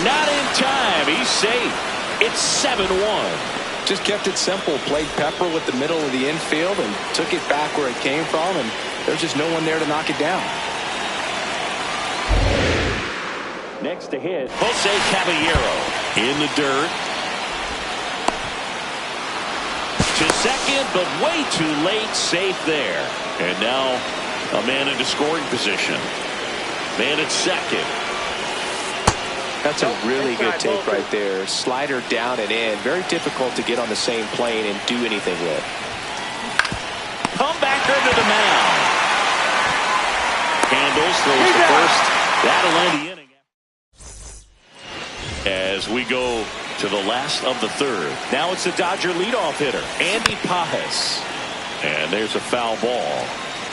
Not in time. He's safe. It's 7-1. Just kept it simple. Played pepper with the middle of the infield and took it back where it came from, and there's just no one there to knock it down. Next to hit, Jose Caballero in the dirt. To second, but way too late. Safe there. And now a man into scoring position. Man at second. That's a really good take right there. Slider down and in. Very difficult to get on the same plane and do anything with. Comebacker to the mound. Handles, throws to first. That'll end the inning. As we go to the last of the third. Now it's the Dodger leadoff hitter, Andy Pages. And there's a foul ball.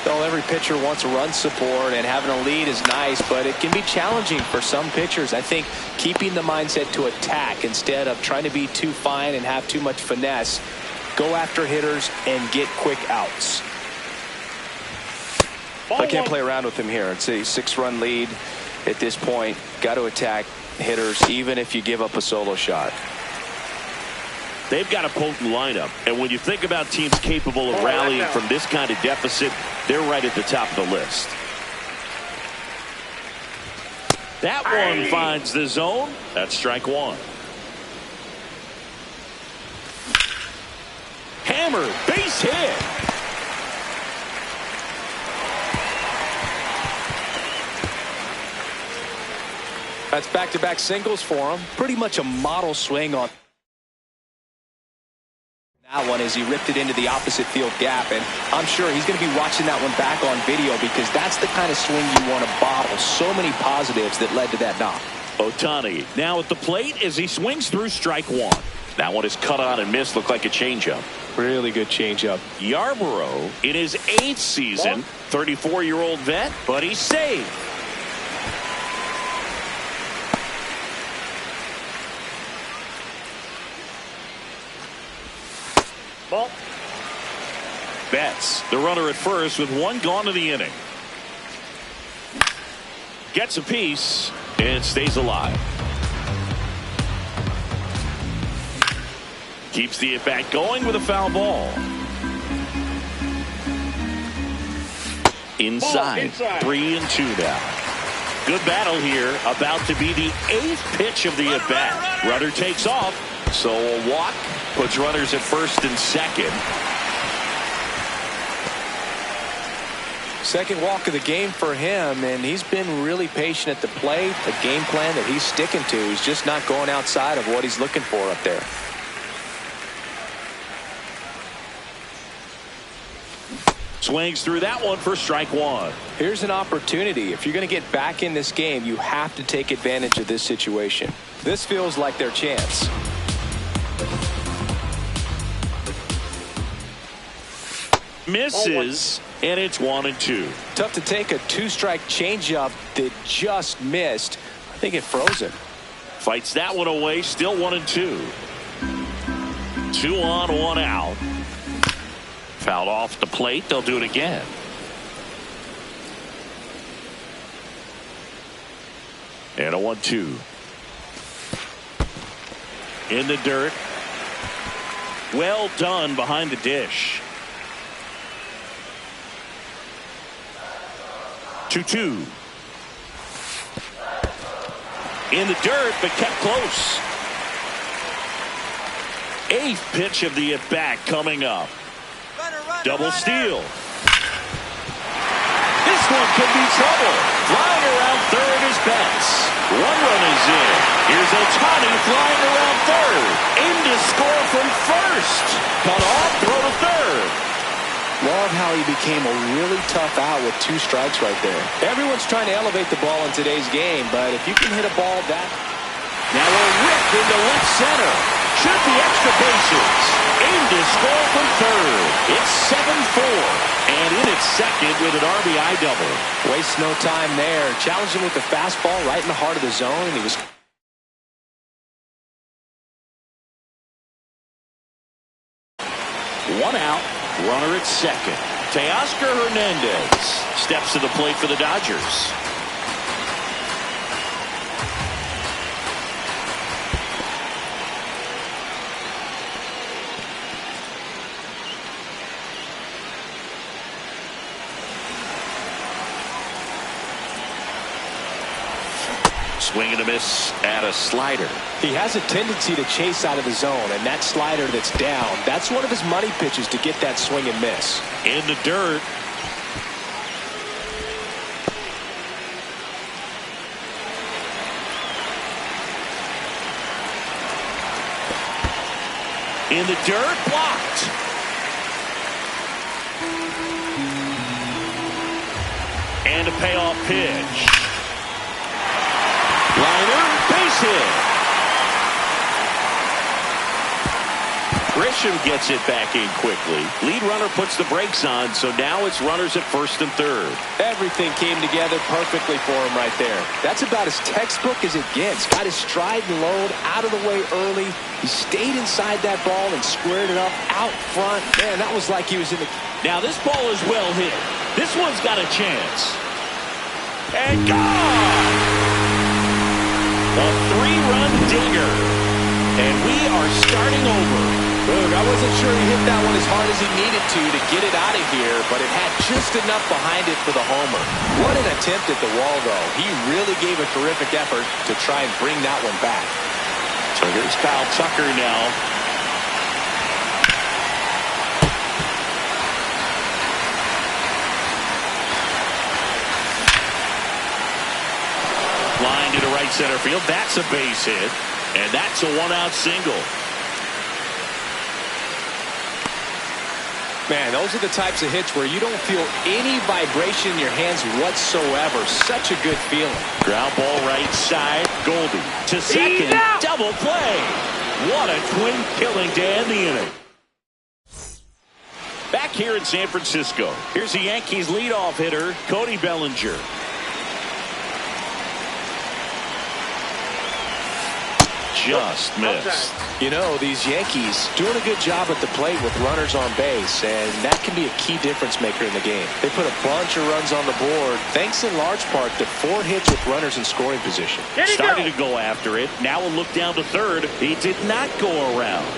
Well, every pitcher wants a run support, and having a lead is nice, but it can be challenging for some pitchers. I think keeping the mindset to attack instead of trying to be too fine and have too much finesse. Go after hitters and get quick outs. I can't play around with him here. It's a 6-run lead at this point. Got to attack hitters even if you give up a solo shot. They've got a potent lineup, and when you think about teams capable of rallying from this kind of deficit, they're right at the top of the list. That one finds the zone. That's strike 1. Hammered, base hit. That's back-to-back singles for him. Pretty much a model swing on that one as he ripped it into the opposite field gap, and I'm sure he's going to be watching that one back on video because that's the kind of swing you want to bottle. So many positives that led to that knock. Ohtani now at the plate as he swings through strike 1. That one is cut on and missed. Looked like a changeup. Really good changeup. Yarborough in his 8th season, 34-year-old vet, but he's saved. Ball. Betts, the runner at first with 1 gone in the inning. Gets a piece and stays alive. Keeps the at-bat going with a foul ball. Inside. 3-2 now. Good battle here. About to be the 8th pitch of the at-bat. Runner takes off. So a walk puts runners at first and second. Second walk of the game for him, and he's been really patient at the plate. The game plan that he's sticking to. He's just not going outside of what he's looking for up there. Swings through that one for strike one. Here's an opportunity. If you're going to get back in this game, you have to take advantage of this situation. This feels like their chance. Misses, and it's 1-2. Tough to take a 2-strike changeup that just missed. I think it froze him. Fights that one away, still 1-2. 2 on, 1 out. Fouled off the plate. They'll do it again. And a 1-2. In the dirt. Well done behind the dish. 2-2. In the dirt, but kept close. 8th pitch of the at-bat coming up. Double steal. This one could be trouble. Flying around third is Betts. 1 run is in. Here's Ohtani flying around third. Aim to score from first. Cut off, throw to third. Love how he became a really tough out with 2 strikes right there. Everyone's trying to elevate the ball in today's game, but if you can hit a ball that... Now a rip into left center. Should be extra bases. Aim to score from third. It's 7-4. And in at second with an RBI double. Waste no time there. Challenged him with the fastball right in the heart of the zone. He was... One out. Runner at second. Teoscar Hernandez steps to the plate for the Dodgers. Swing and a miss at a slider. He has a tendency to chase out of the zone, and that slider that's down, that's one of his money pitches to get that swing and miss. In the dirt. In the dirt, blocked. And a payoff pitch. Liner, base hit. Grisham gets it back in quickly. Lead runner puts the brakes on, so now it's runners at first and third. Everything came together perfectly for him right there. That's about as textbook as it gets. Got his stride and load out of the way early. He stayed inside that ball and squared it up out front. Man, that was like he was in the... Now this ball is well hit. This one's got a chance. And gone! A 3-run dinger. And we are starting over. Look, I wasn't sure he hit that one as hard as he needed to get it out of here, but it had just enough behind it for the homer. What an attempt at the wall, though. He really gave a terrific effort to try and bring that one back. So here's Kyle Tucker now. Line to the right center field. That's a base hit. And that's a 1-out single. Man, those are the types of hits where you don't feel any vibration in your hands whatsoever. Such a good feeling. Ground ball right side. Goldie to second. Double play. What a twin killing to end the inning. Back here in San Francisco, here's the Yankees leadoff hitter, Cody Bellinger. Just missed. You know, these Yankees doing a good job at the plate with runners on base, and that can be a key difference maker in the game. They put a bunch of runs on the board, thanks in large part to 4 hits with runners in scoring position. Started to go after it. Now a look down to third. He did not go around.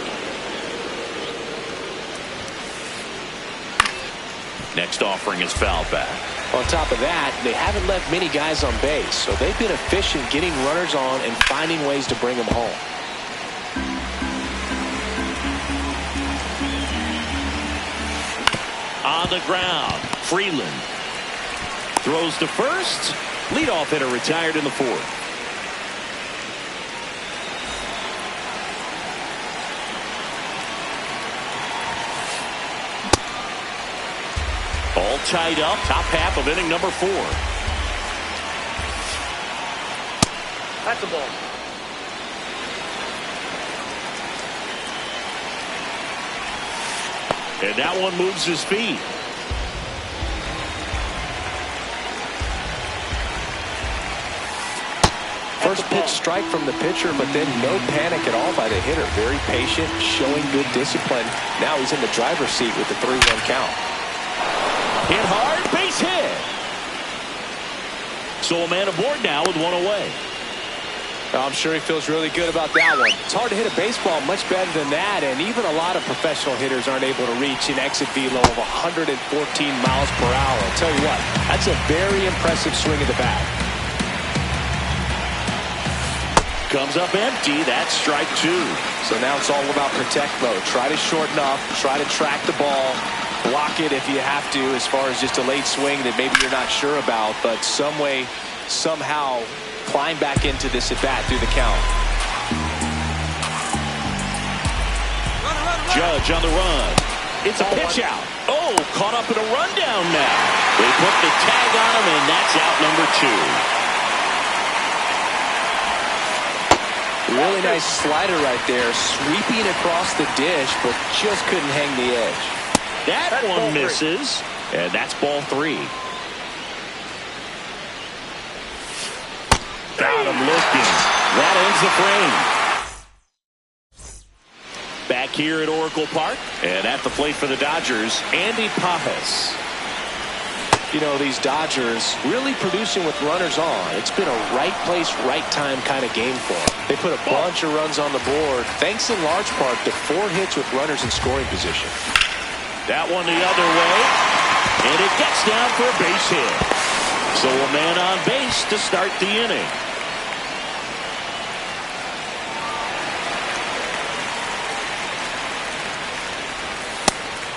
Next offering is foul back. On top of that, they haven't left many guys on base, so they've been efficient getting runners on and finding ways to bring them home. On the ground, Freeland throws to first. Leadoff hitter retired in the fourth. All tied up, top half of inning number 4. That's the ball. And that one moves his feet. First pitch strike from the pitcher, but then no panic at all by the hitter. Very patient, showing good discipline. Now he's in the driver's seat with the 3-1 count. Hit hard, base hit. So a man aboard now with one away. I'm sure he feels really good about that one. It's hard to hit a baseball much better than that, and even a lot of professional hitters aren't able to reach an exit velo of 114 miles per hour. I'll tell you what, that's a very impressive swing of the bat. Comes up empty. That's strike 2. So now it's all about protect mode. Try to shorten up, try to track the ball, block it if you have to, as far as just a late swing that maybe you're not sure about, but some way, somehow climb back into this at bat through the count. Judge on the run. It's a pitch out. Oh, caught up in a rundown now. They put the tag on him, and that's out number 2. Really nice slider right there, sweeping across the dish, but just couldn't hang the edge. That one misses, and that's ball 3. Got him looking. That ends the frame. Back here at Oracle Park, and at the plate for the Dodgers, Andy Pajas. You know, these Dodgers really producing with runners on. It's been a right place, right time kind of game for them. They put a bunch of runs on the board, thanks in large part to 4 hits with runners in scoring position. That one the other way, and it gets down for a base hit. So a man on base to start the inning.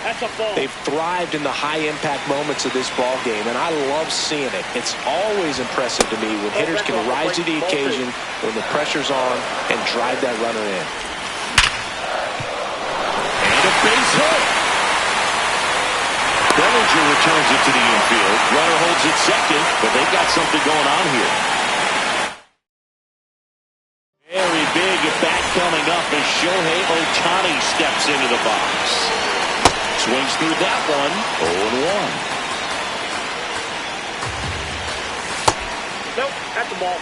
That's a ball. They've thrived in the high-impact moments of this ball game, and I love seeing it. It's always impressive to me when hitters can rise to the occasion when the pressure's on and drive that runner in. And a base hit. Bellinger returns it to the infield. Runner holds it second, but they've got something going on here. Very big at bat coming up as Shohei Ohtani steps into the box. Swings through that one, 0-1. Nope, that's the ball.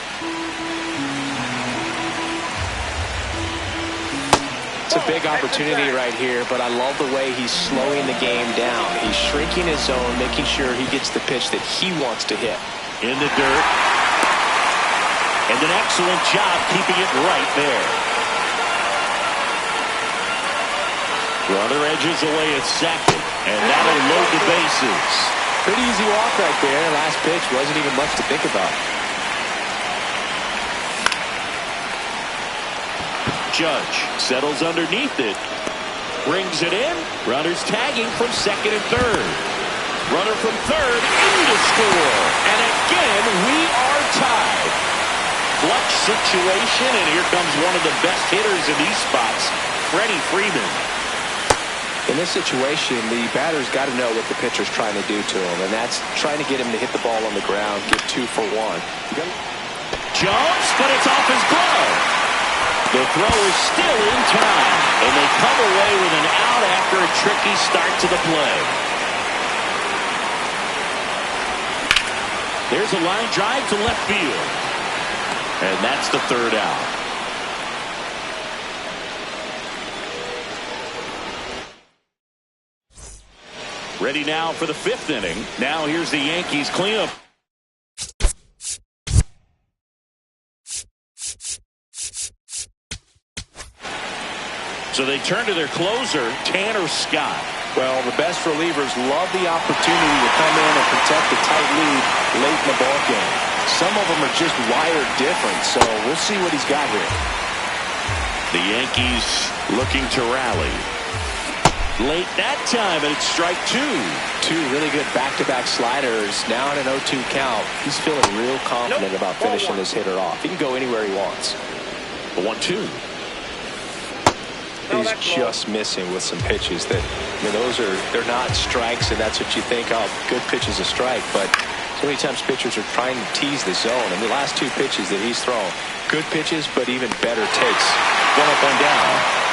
It's a big opportunity right here, but I love the way he's slowing the game down. He's shrinking his zone, making sure he gets the pitch that he wants to hit. In the dirt. And an excellent job keeping it right there. Runner edges away at second, and that'll load the bases. Pretty easy walk right there. Last pitch wasn't even much to think about. Judge settles underneath it. Brings it in. Runners tagging from second and third. Runner from third in to score. And again, we are tied. Clutch situation, and here comes one of the best hitters in these spots, Freddie Freeman. In this situation, the batter's got to know what the pitcher's trying to do to him, and that's trying to get him to hit the ball on the ground, get 2 for 1. Jones, but it's off his glove. The throw is still in time, and they come away with an out after a tricky start to the play. There's a line drive to left field, and that's the 3rd out. Ready now for the 5th inning. Now here's the Yankees cleanup. So they turn to their closer, Tanner Scott. Well, the best relievers love the opportunity to come in and protect the tight lead late in the ball game. Some of them are just wired different, so we'll see what he's got here. The Yankees looking to rally. Late that time, and it's strike two. Two really good back-to-back sliders. Now in an 0-2 count. He's feeling real confident about finishing this hitter off. He can go anywhere he wants. The 1-2. He's just missing with some pitches that, they're not strikes, and that's what you think, oh, good pitch is a strike. But so many times pitchers are trying to tease the zone, and the last two pitches that he's thrown, good pitches, but even better takes. One up, one down.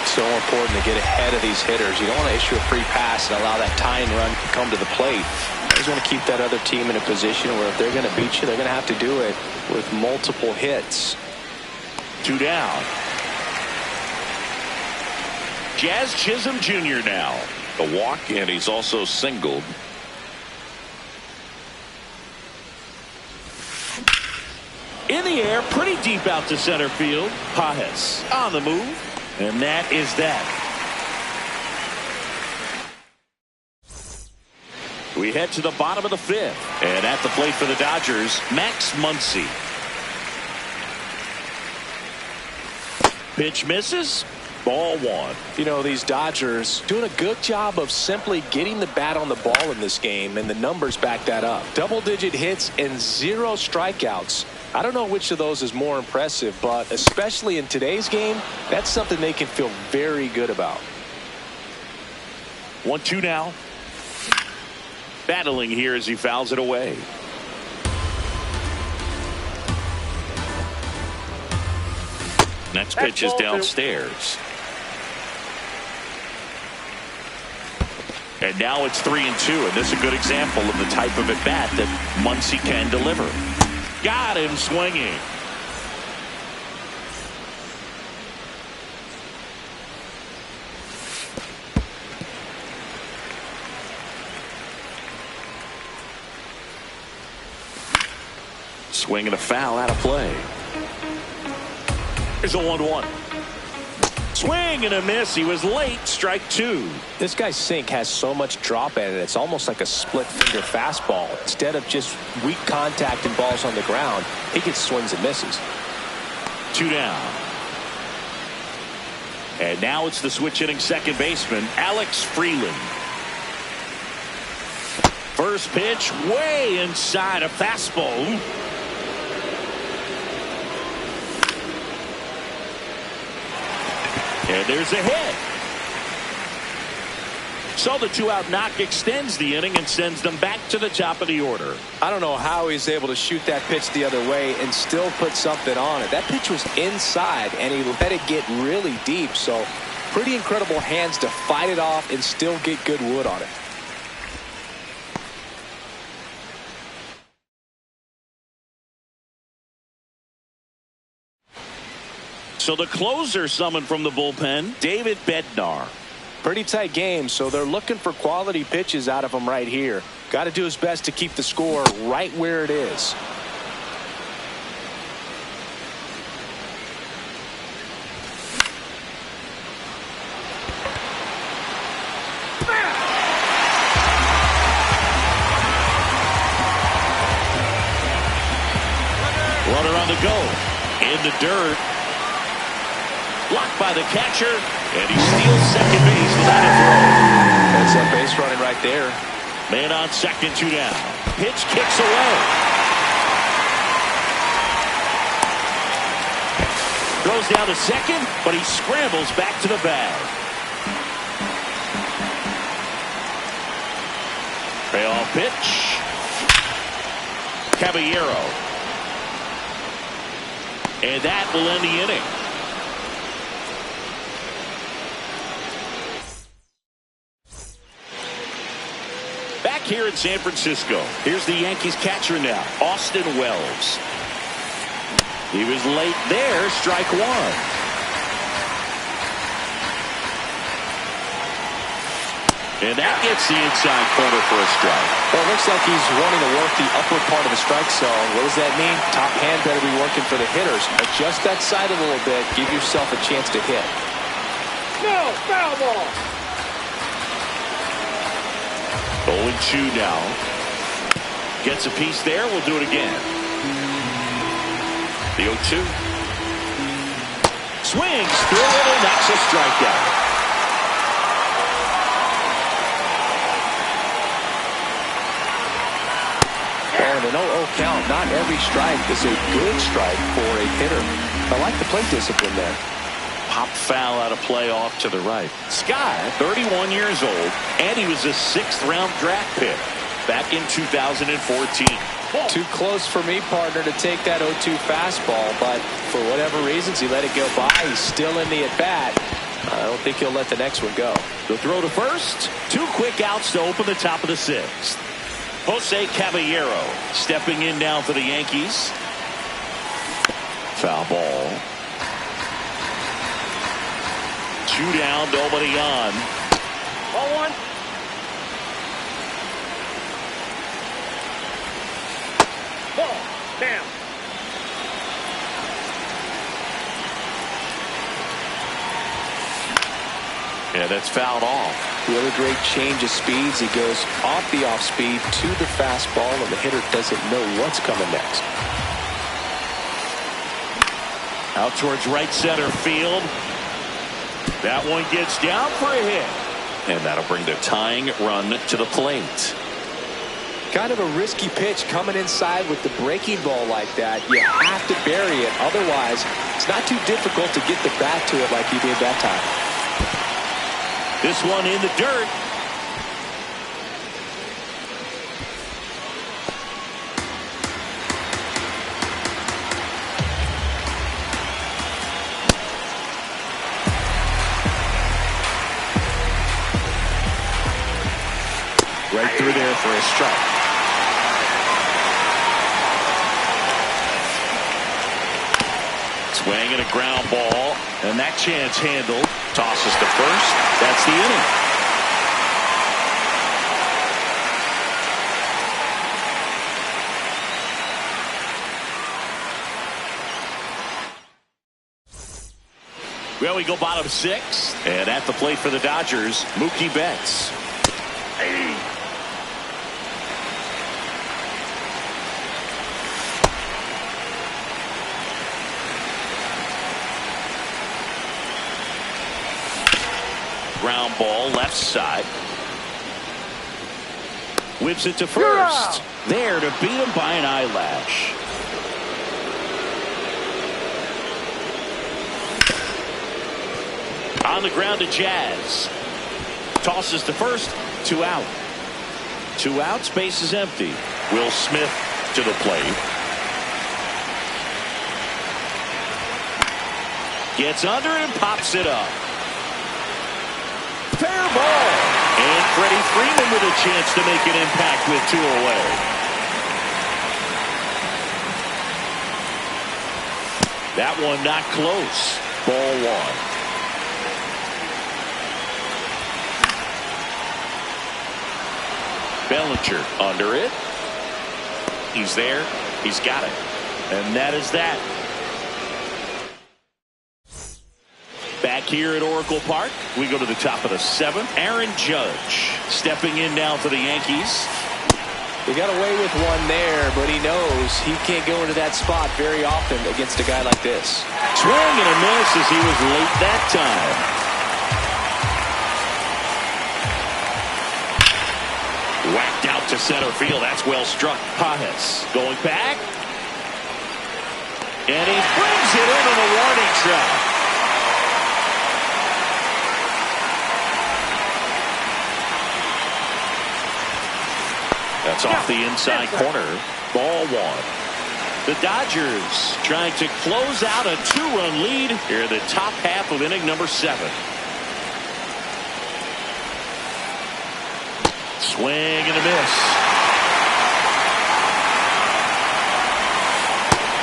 So important to get ahead of these hitters. You don't want to issue a free pass and allow that tying run to come to the plate. You just want to keep that other team in a position where if they're going to beat you, they're going to have to do it with multiple hits. 2 down. Jazz Chisholm Jr. now. A walk, and he's also singled. In the air, pretty deep out to center field. Pajes on the move. And that is that. We head to the bottom of the fifth. And at the plate for the Dodgers, Max Muncy. Pitch misses. Ball one. These Dodgers doing a good job of simply getting the bat on the ball in this game, and the numbers back that up. Double-digit hits and 0 strikeouts. I don't know which of those is more impressive, but especially in today's game, that's something they can feel very good about. 1-2 now. Battling here as he fouls it away. Next pitch is downstairs. And now it's 3-2, and this is a good example of the type of at-bat that Muncy can deliver. Got him swinging. Swing and a foul out of play. Here's a 1-1. Swing and a miss. He was late. Strike two. This guy's sink has so much drop in it. It's almost like a split finger fastball. Instead of just weak contact and balls on the ground, he gets swings and misses. 2 down. And now it's the switch hitting second baseman, Alex Freeland. First pitch way inside, a fastball. And there's a hit. So the 2-out knock extends the inning and sends them back to the top of the order. I don't know how he's able to shoot that pitch the other way and still put something on it. That pitch was inside, and he let it get really deep. So pretty incredible hands to fight it off and still get good wood on it. So the closer summoned from the bullpen, David Bednar. Pretty tight game, so they're looking for quality pitches out of him right here. Got to do his best to keep the score right where it is. Runner on the go. In the dirt. Blocked by the catcher, and he steals second base without a throw. That's a base running right there. Man on second, 2 down. Pitch kicks away. Throws down to second, but he scrambles back to the bag. Payoff pitch. Caballero. And that will end the inning. Back here in San Francisco, here's the Yankees catcher now, Austin Wells. He was late there, strike one. And that gets the inside corner for a strike. Well, it looks like he's wanting to work the upper part of the strike zone. What does that mean? Top hand better be working for the hitters. Adjust that side a little bit. Give yourself a chance to hit. No, foul ball. 0-2 now. Gets a piece there. We'll do it again. The 0-2. Swings through it, and that's a strikeout. And an 0-0 count. Not every strike is a good strike for a hitter. I like the plate discipline there. Pop foul out of play off to the right. Sky, 31 years old, and he was a 6th-round draft pick back in 2014. Too close for me, partner, to take that 0-2 fastball, but for whatever reasons, he let it go by. He's still in the at-bat. I don't think he'll let the next one go. The throw to first. 2 quick outs to open the top of the 6th. Jose Caballero stepping in now for the Yankees. Foul ball. 2 down, nobody on. Ball 1. Ball. Down. Yeah, that's fouled off. Really great change of speeds. He goes off the off speed to the fastball, and the hitter doesn't know what's coming next. Out towards right center field. That one gets down for a hit. And that'll bring the tying run to the plate. Kind of a risky pitch coming inside with the breaking ball like that. You have to bury it. Otherwise, it's not too difficult to get the bat to it like he did that time. This one in the dirt. Right through there for a strike. Swing and a ground ball, and that chance handled. Tosses to first. That's the inning. Well, we go bottom 6, and at the plate for the Dodgers, Mookie Betts. Hey. Ground ball left side. Whips it to first. There to beat him by an eyelash. On the ground to Jazz. Tosses to first. 2 out. 2 outs. Base is empty. Will Smith to the plate. Gets under it and pops it up. Fair ball. And Freddie Freeman with a chance to make an impact with 2 away. That one not close. Ball 1. Bellinger under it. He's there. He's got it. And that is that. Back here at Oracle Park, we go to the top of the 7th. Aaron Judge stepping in now for the Yankees. He got away with one there, but he knows he can't go into that spot very often against a guy like this. Swing and a miss as he was late that time. Whacked out to center field. That's well struck. Pajes going back. And he brings it into the warning track. That's off the inside corner. Ball 1. The Dodgers trying to close out a 2-run lead here in the top half of inning number 7. Swing and a miss.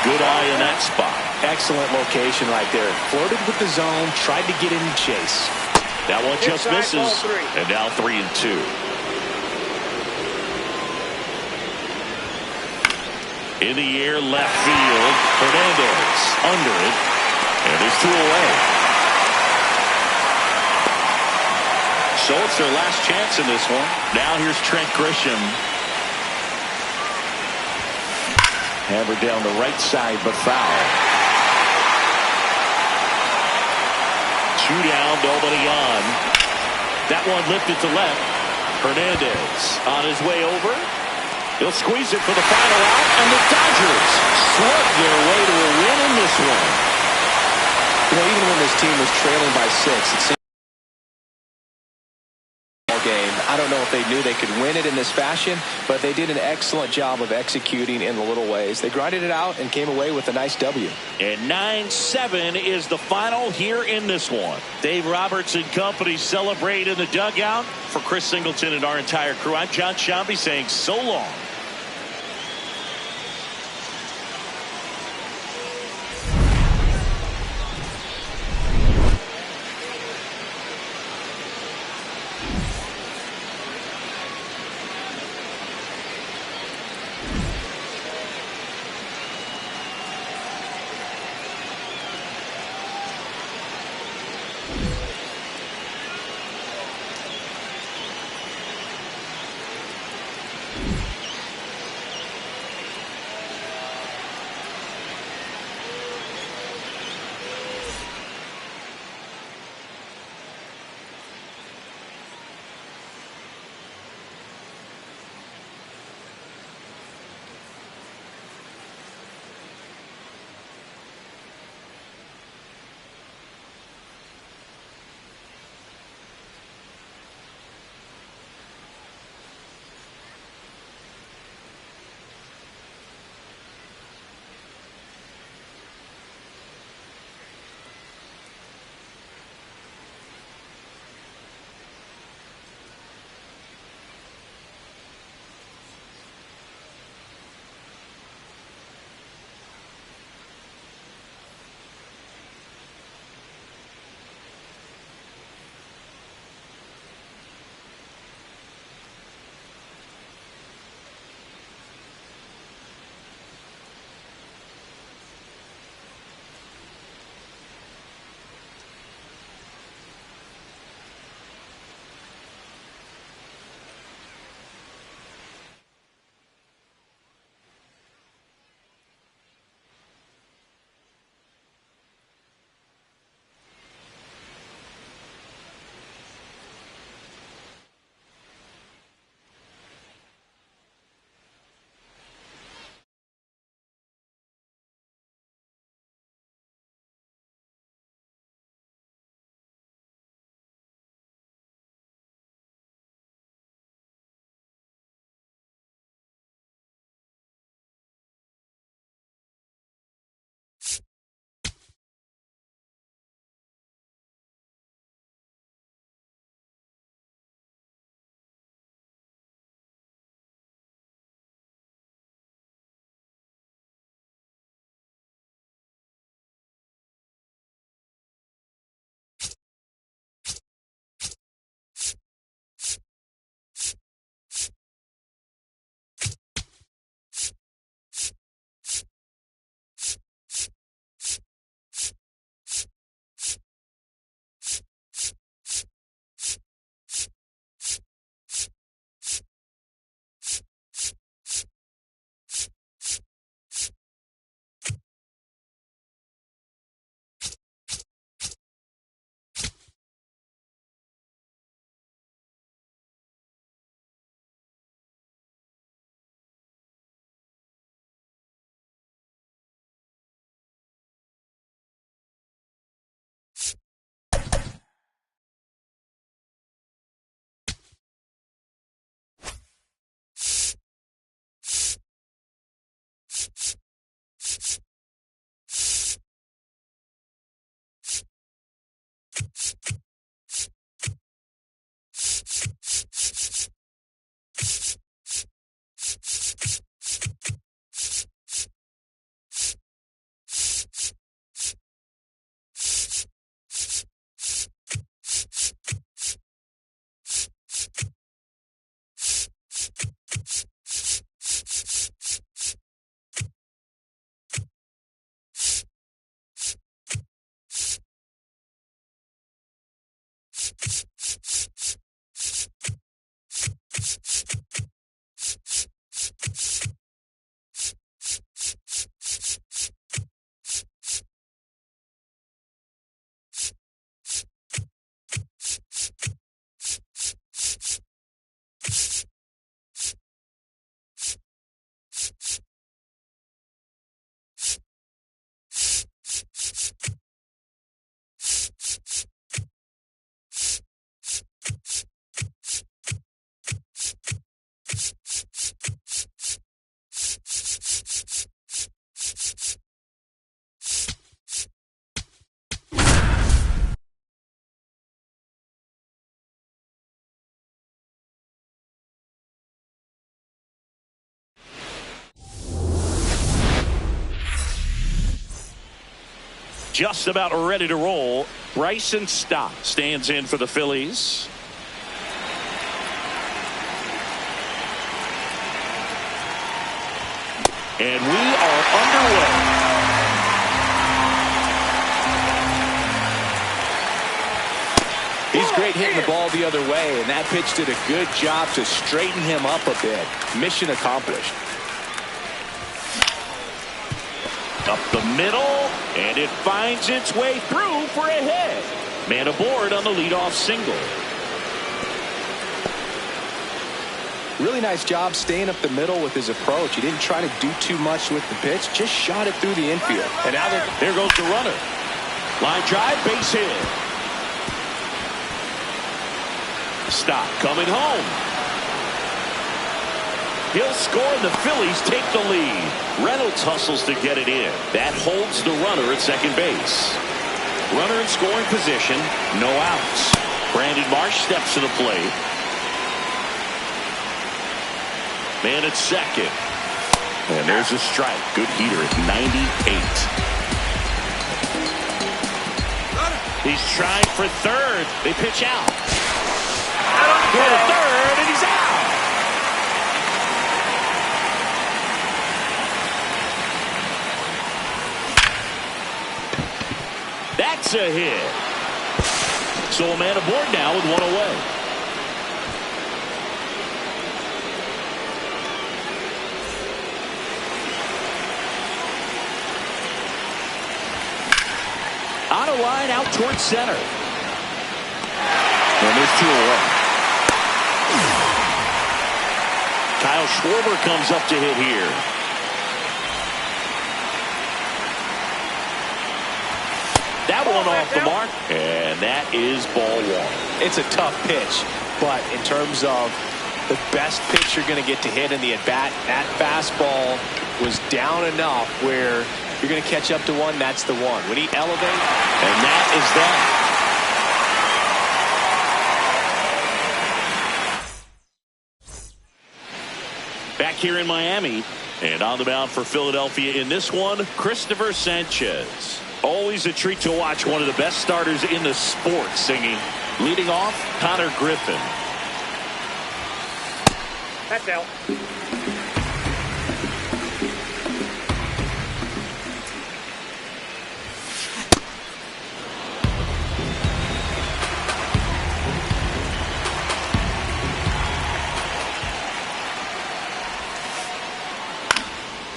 Good eye in that spot. Excellent location right there. Flirted with the zone, tried to get in and chase. That one just Inside, misses. ball 3. And now 3-2. In the air, left field. Hernandez under it. And there's 2 away. So it's their last chance in this one. Now here's Trent Grisham. Hammered down the right side, but foul. 2 down, nobody on. That one lifted to left. Hernandez on his way over. He'll squeeze it for the final out, and the Dodgers slug their way to a win in this one. You know, even when this team was trailing by 6, it seemed game. I don't know if they knew they could win it in this fashion, but they did an excellent job of executing in the little ways. They grinded it out and came away with a nice W. And 9-7 is the final here in this one. Dave Roberts and company celebrate in the dugout. For Chris Singleton and our entire crew, I'm John Shambi saying so long. Just about ready to roll. Bryson Stott stands in for the Phillies. And we are underway. He's great hitting the ball the other way, and that pitch did a good job to straighten him up a bit. Mission accomplished. Up the middle, and it finds its way through for a hit. Man aboard on the leadoff single. Really nice job staying up the middle with his approach. He didn't try to do too much with the pitch, just shot it through the infield. And now there goes the runner. Line drive, base hit. Stop coming home. He'll score, and the Phillies take the lead. Reynolds hustles to get it in. That holds the runner at second base. Runner in scoring position, no outs. Brandon Marsh steps to the plate. Man at second. And there's a strike. Good heater at 98. He's trying for third. They pitch out. Go to third, and he's out. That's a hit. So a man aboard now with one away. On a line out towards center. And there's two away. Kyle Schwarber comes up to hit here. That one off the mark, and that is ball one. It's a tough pitch, but in terms of the best pitch you're going to get to hit in the at-bat, that fastball was down enough where you're going to catch up to one. That's the one. When he elevates, and that is that. Back here in Miami, and on the mound for Philadelphia in this one, Christopher Sanchez. Always a treat to watch one of the best starters in the sport singing. Leading off, Connor Griffin. That's out.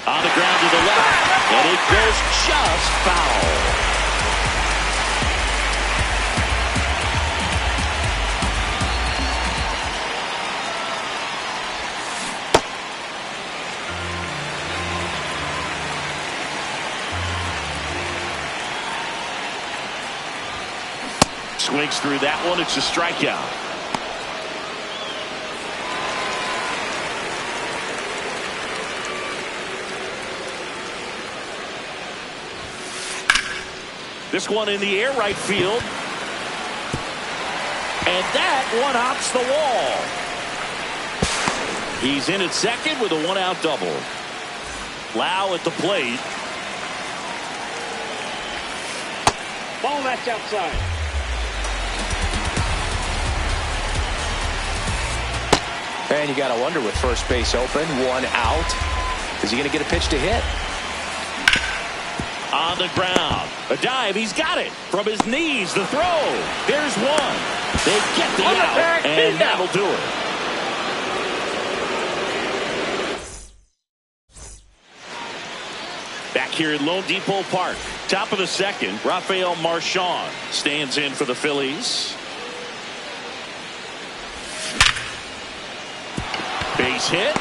On the ground to the left, and it goes just foul. Swings through that one. It's a strikeout. This one in the air right field. And that one hops the wall. He's in at second with a one-out double. Lau at the plate. Ball, that's outside. and you got to wonder with first base open, one out, is he going to get a pitch to hit? On the ground, a dive, he's got it from his knees, the throw, there's one. They get the out, and that'll do it. Back here at Lone Depot Park, top of the second, Rafael Marchand stands in for the Phillies. Base hit.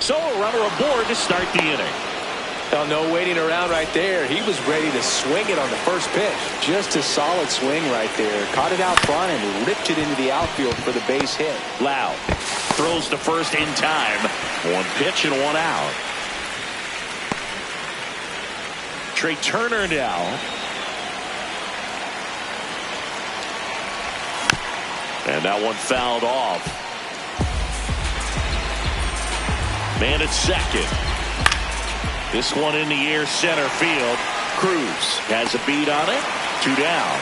So a runner aboard to start the inning. Oh, no waiting around right there. He was ready to swing it on the first pitch. Just a solid swing right there. Caught it out front and ripped it into the outfield for the base hit. Lau throws to first in time. One pitch and one out. Trey Turner now. And that one fouled off. Man at second. This one in the air center field. Cruz has a beat on it. 2 down.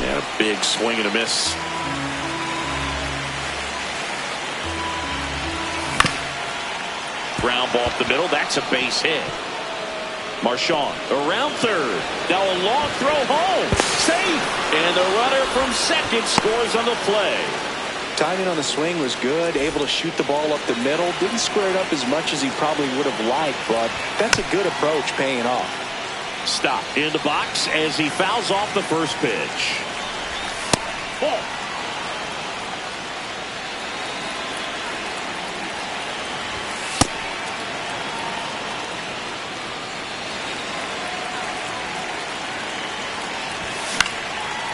And a big swing and a miss. Ground ball up the middle. That's a base hit. Marchand around third. Now a long throw home. Safe. And the runner from second scores on the play. Timing on the swing was good. Able to shoot the ball up the middle. Didn't square it up as much as he probably would have liked, but that's a good approach paying off. Stop in the box as he fouls off the first pitch. Ball.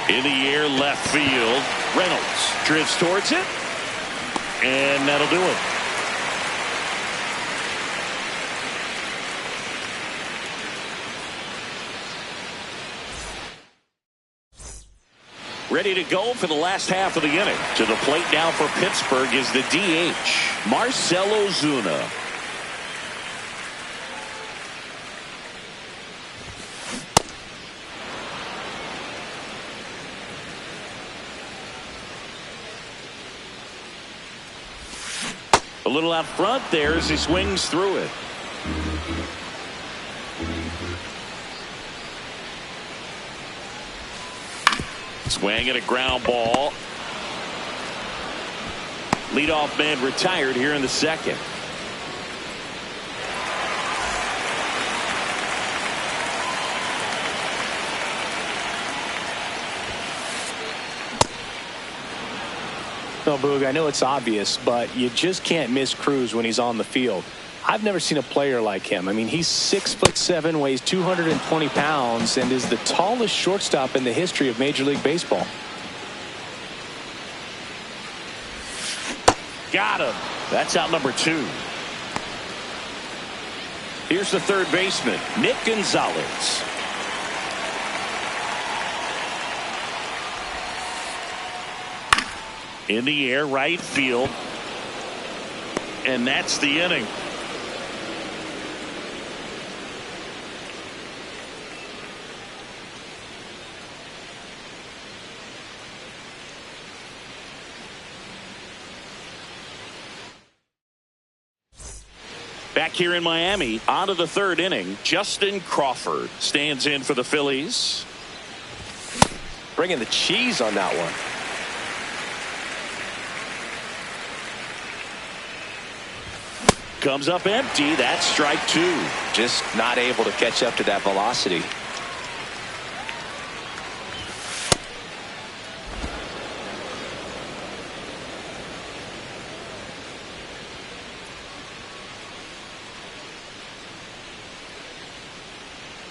In the air left field. Reynolds drifts towards it. And that'll do it. Ready to go for the last half of the inning. To the plate now for Pittsburgh is the DH, Marcell Ozuna. A little out front there as he swings through it. Swing and a ground ball. Leadoff man retired here in the second. No, Boog, I know it's obvious, but you just can't miss Cruz when he's on the field. I've never seen a player like him. I mean, he's 6'7", weighs 220 pounds, and is the tallest shortstop in the history of Major League Baseball. Got him. That's out number 2. Here's the third baseman, Nick Gonzalez. In the air, right field. And that's the inning. Back here in Miami, on to the third inning, Justin Crawford stands in for the Phillies. Bringing the cheese on that one. Comes up empty. That's strike 2. Just not able to catch up to that velocity.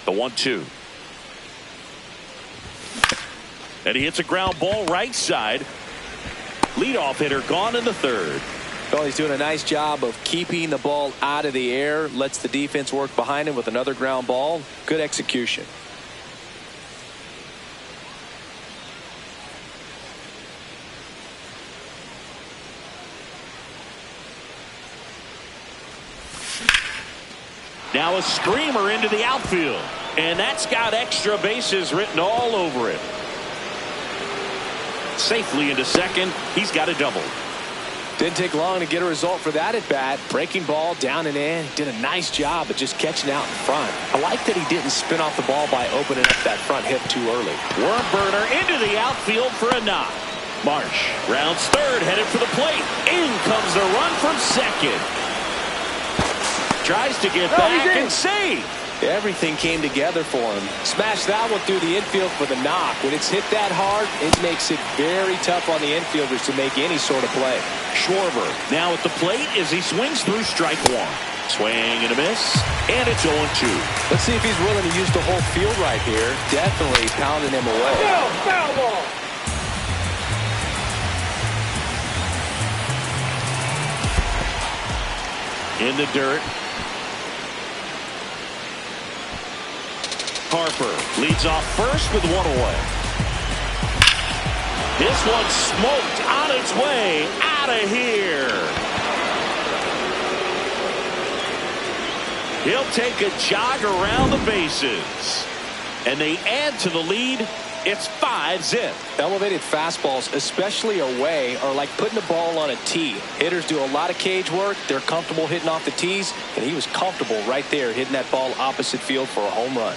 The 1-2. And he hits a ground ball right side. Leadoff hitter gone in the third. Well, he's doing a nice job of keeping the ball out of the air. Lets the defense work behind him with another ground ball. Good execution. Now a screamer into the outfield. And that's got extra bases written all over it. Safely into second. He's got a double. Didn't take long to get a result for that at bat. Breaking ball down and in. Did a nice job of just catching out in front. I like that he didn't spin off the ball by opening up that front hip too early. Worm burner into the outfield for a knock. Marsh rounds third, headed for the plate. In comes the run from second. Tries to get back and save. Everything came together for him. Smashed that one through the infield for the knock. When it's hit that hard, it makes it very tough on the infielders to make any sort of play. Schwarber now at the plate as he swings through strike one. Swing and a miss, and it's 0-2. Let's see if he's willing to use the whole field right here. Definitely pounding him away. Foul ball. In the dirt. Harper leads off first with one away. This one smoked on its way out of here. He'll take a jog around the bases. And they add to the lead. It's 5-zip. Elevated fastballs, especially away, are like putting the ball on a tee. Hitters do a lot of cage work. They're comfortable hitting off the tees, and he was comfortable right there hitting that ball opposite field for a home run.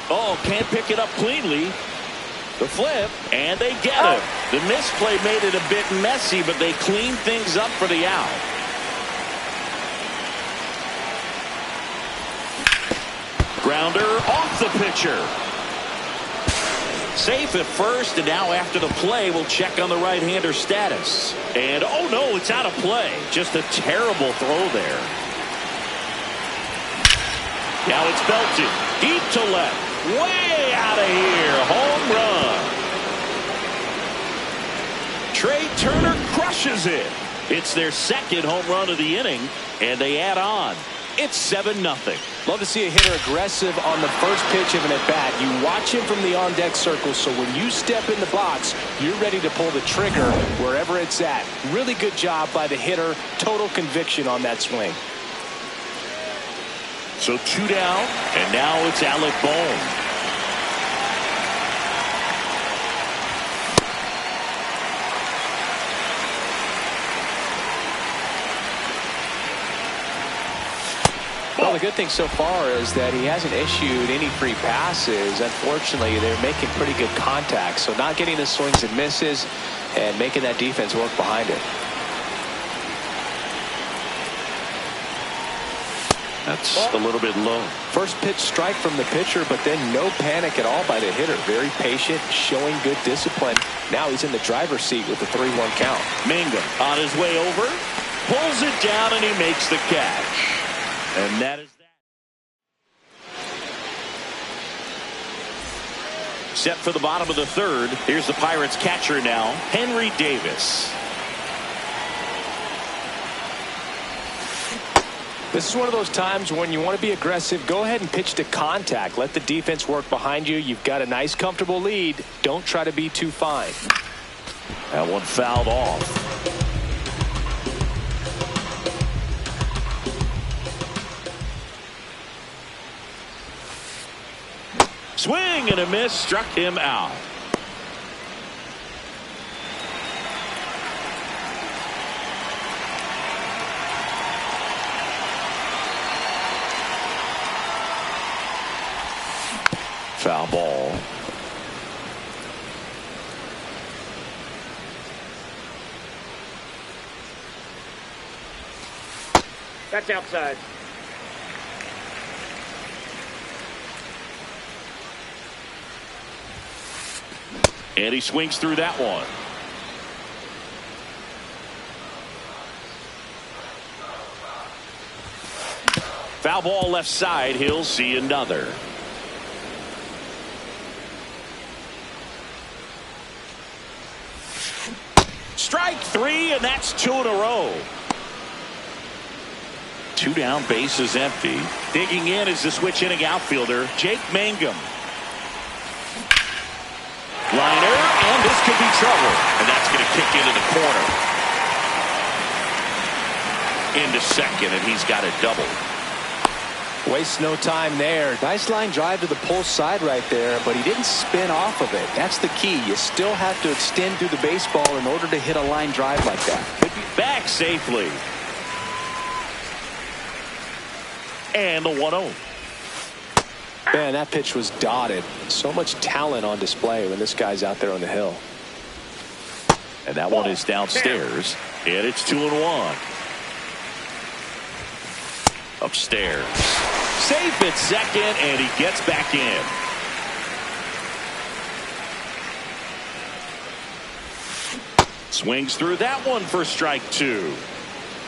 Oh, can't pick it up cleanly. The flip, and they get it. The misplay made it a bit messy, but they cleaned things up for the out. Grounder off the pitcher. Safe at first, and now after the play, we'll check on the right-hander status. And, oh no, it's out of play. Just a terrible throw there. Now it's belted. Deep to left. Way out of here. Home run. Trey Turner crushes it. It's their second home run of the inning, and they add on. It's 7-0. Love to see a hitter aggressive on the first pitch of an at-bat. You watch him from the on-deck circle, so when you step in the box, you're ready to pull the trigger wherever it's at. Really good job by the hitter. Total conviction on that swing. So 2 down, and now it's Alec Bohm. Well, the good thing so far is that he hasn't issued any free passes. Unfortunately, they're making pretty good contact, so not getting the swings and misses and making that defense work behind it. That's a little bit low. First pitch strike from the pitcher, but then no panic at all by the hitter. Very patient, showing good discipline. Now he's in the driver's seat with the 3-1 count. Mangum on his way over, pulls it down, and he makes the catch. And that is that. Set for the bottom of the third. Here's the Pirates catcher now, Henry Davis. This is one of those times when you want to be aggressive. Go ahead and pitch to contact. Let the defense work behind you. You've got a nice, comfortable lead. Don't try to be too fine. That one fouled off. Swing and a miss, struck him out. Foul ball. That's outside. And he swings through that one. Foul ball left side. He'll see another. Strike 3, and that's 2 in a row. 2 down, bases empty. Digging in is the switch inning outfielder, Jake Mangum. Liner, and this could be trouble. And that's going to kick into the corner. into second, and he's got a double. Waste no time there. Nice line drive to the pull side right there, but he didn't spin off of it. That's the key. You still have to extend through the baseball in order to hit a line drive like that. Back safely. And the 1-0. Man, that pitch was dotted. So much talent on display when this guy's out there on the hill. And that one is downstairs. And it's 2-1. Upstairs. Safe at second, and he gets back in. Swings through that one for strike 2.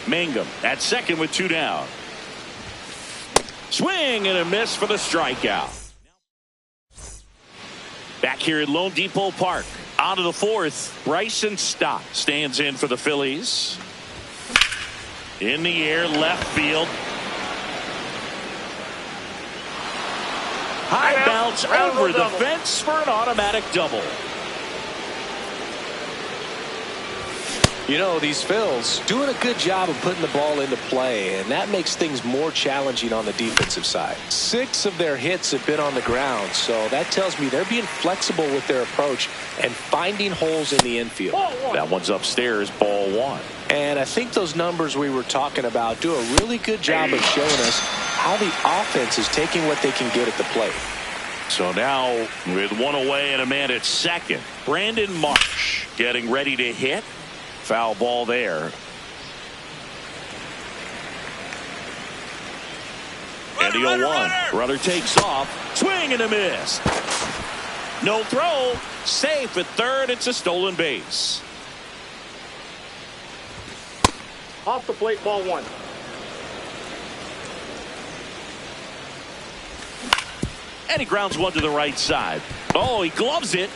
Mangum at second with 2 down. Swing and a miss for the strikeout. Back here at Lone Depot Park. On to the 4th. Bryson Stott stands in for the Phillies. In the air, left field. High bounce over the fence for an automatic double. You know, these Phils doing a good job of putting the ball into play, and that makes things more challenging on the defensive side. 6 of their hits have been on the ground, so that tells me they're being flexible with their approach and finding holes in the infield. That one's upstairs, ball 1. And I think those numbers we were talking about do a really good job of showing us how the offense is taking what they can get at the plate. So now with 1 away and a man at second, Brandon Marsh getting ready to hit. Foul ball there. And the 0-1. Runner takes off. Swing and a miss. No throw. Safe at third. It's a stolen base. Off the plate, ball 1. And he grounds one to the right side. Oh, he gloves it.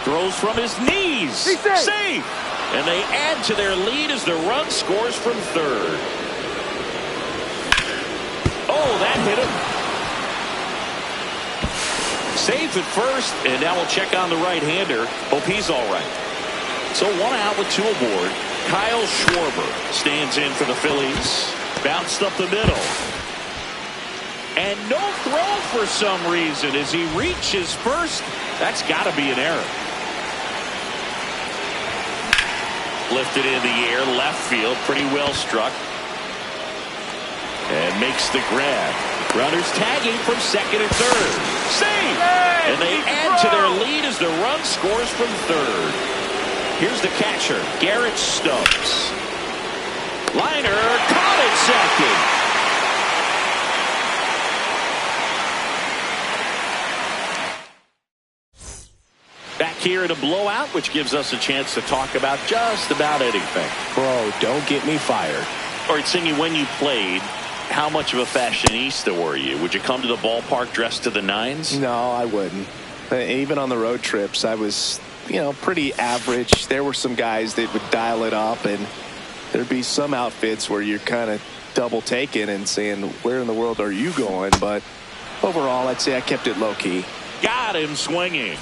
Throws from his knees. Safe. And they add to their lead as the run scores from third. Oh, that hit him. Safe at first, and now we'll check on the right-hander. Hope he's all right. So 1 out with 2 aboard. Kyle Schwarber stands in for the Phillies. Bounced up the middle. And no throw for some reason as he reaches first. That's got to be an error. Lifted in the air, left field, pretty well struck. And makes the grab. Runners tagging from second and third. Safe! And they add to their lead as the run scores from third. Here's the catcher, Garrett Stubbs. Liner caught at second. Back here in a blowout, which gives us a chance to talk about just about anything. Bro, don't get me fired. All right, Singy, when you played, how much of a fashionista were you? Would you come to the ballpark dressed to the nines? No, I wouldn't. Even on the road trips, I was, pretty average. There were some guys that would dial it up, and there'd be some outfits where you're kind of double taking and saying, where in the world are you going? But overall, I'd say I kept it low key. Got him swinging.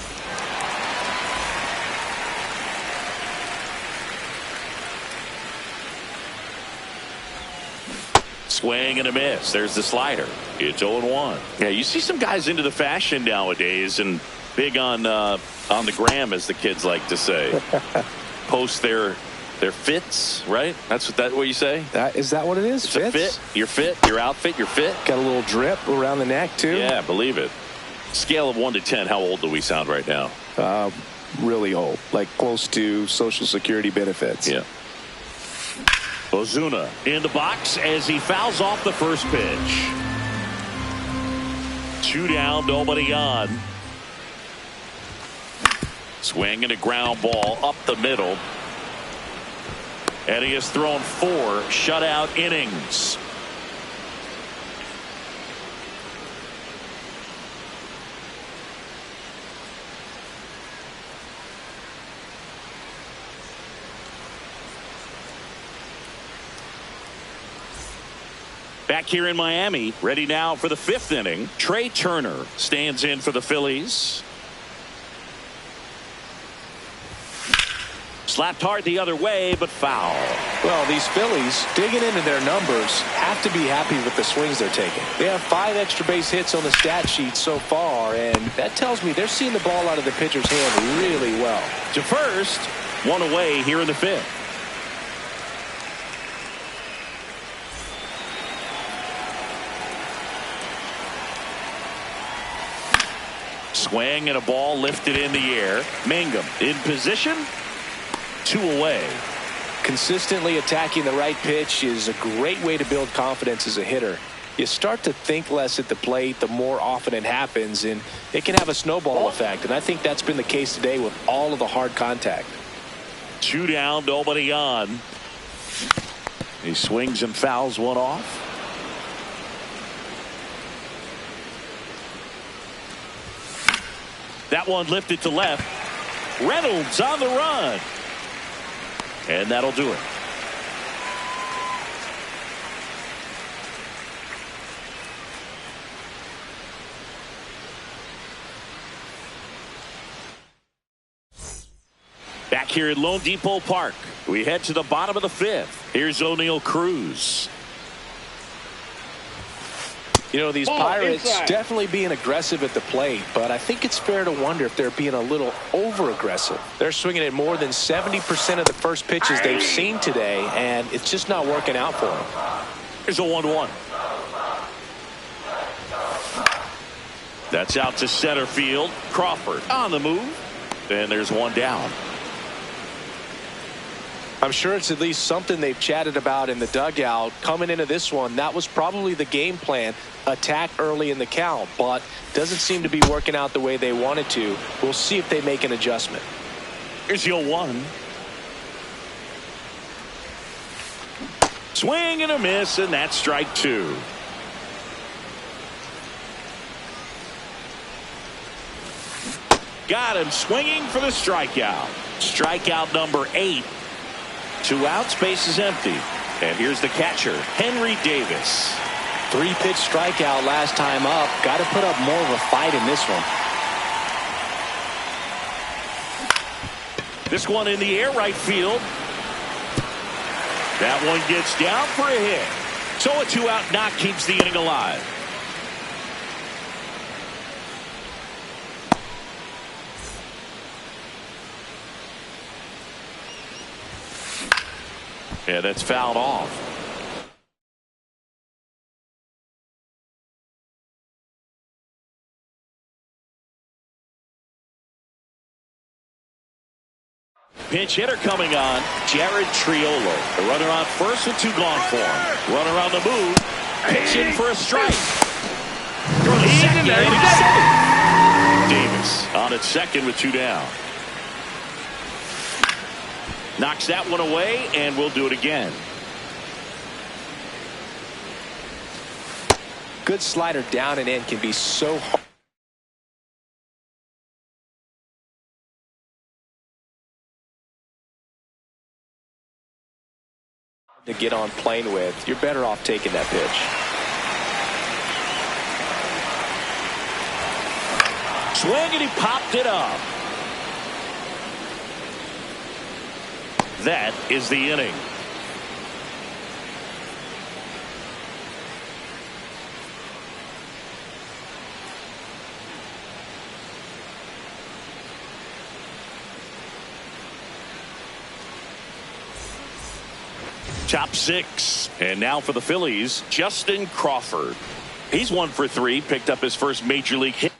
Swing and a miss. There's the slider. It's 0-1. Yeah, you see some guys into the fashion nowadays and big on the gram, as the kids like to say. Post their fits, right? That's what you say? Is that what it is? It's a fit. Your fit, your outfit, your fit. Got a little drip around the neck, too. Yeah, believe it. Scale of 1 to 10, how old do we sound right now? Really old. Like close to Social Security benefits. Yeah. Ozuna in the box as he fouls off the first pitch. 2 down, nobody on. Swing and a ground ball up the middle. And he has thrown 4 shutout innings. Back here in Miami, ready now for the 5th inning. Trey Turner stands in for the Phillies. Slapped hard the other way, but foul. Well, these Phillies, digging into their numbers, have to be happy with the swings they're taking. They have 5 extra base hits on the stat sheet so far, and that tells me they're seeing the ball out of the pitcher's hand really well. To first, 1 away here in the 5th. Swing and a ball lifted in the air. Mangum in position. 2 away. Consistently attacking the right pitch is a great way to build confidence as a hitter. You start to think less at the plate the more often it happens, and it can have a snowball effect, and I think that's been the case today with all of the hard contact. 2 down, nobody on. He swings and fouls one off. That one lifted to left. Reynolds on the run. And that'll do it. Back here at Lone Depot Park, we head to the bottom of the 5th. Here's O'Neal Cruz. You know, these Pirates definitely being aggressive at the plate, but I think it's fair to wonder if they're being a little over-aggressive. They're swinging at more than 70% of the first pitches they've seen today, and it's just not working out for them. Here's a 1-1. That's out to center field. Crawford on the move. And there's 1 down. I'm sure it's at least something they've chatted about in the dugout. Coming into this one, that was probably the game plan. Attack early in the count, but doesn't seem to be working out the way they wanted to. We'll see if they make an adjustment. Here's your 1. Swing and a miss, and that's strike 2. Got him swinging for the strikeout. Strikeout number 8. 2 outs, base is empty. And here's the catcher, Henry Davis. 3-pitch strikeout last time up. Got to put up more of a fight in this one. This one in the air, right field. That one gets down for a hit. So a 2-out knock keeps the inning alive. And that's fouled off. Pinch hitter coming on, Jared Triolo. The runner on first with 2 gone for him. Runner on the move. Pitch in for a strike. Throw to second. Davis on at second with 2 down. Knocks that one away, and we'll do it again. Good slider down and in can be so hard to get on plane with. You're better off taking that pitch. Swing, and he popped it up. That is the inning. Top 6. And now for the Phillies, Justin Crawford. He's 1 for 3, picked up his first major league hit.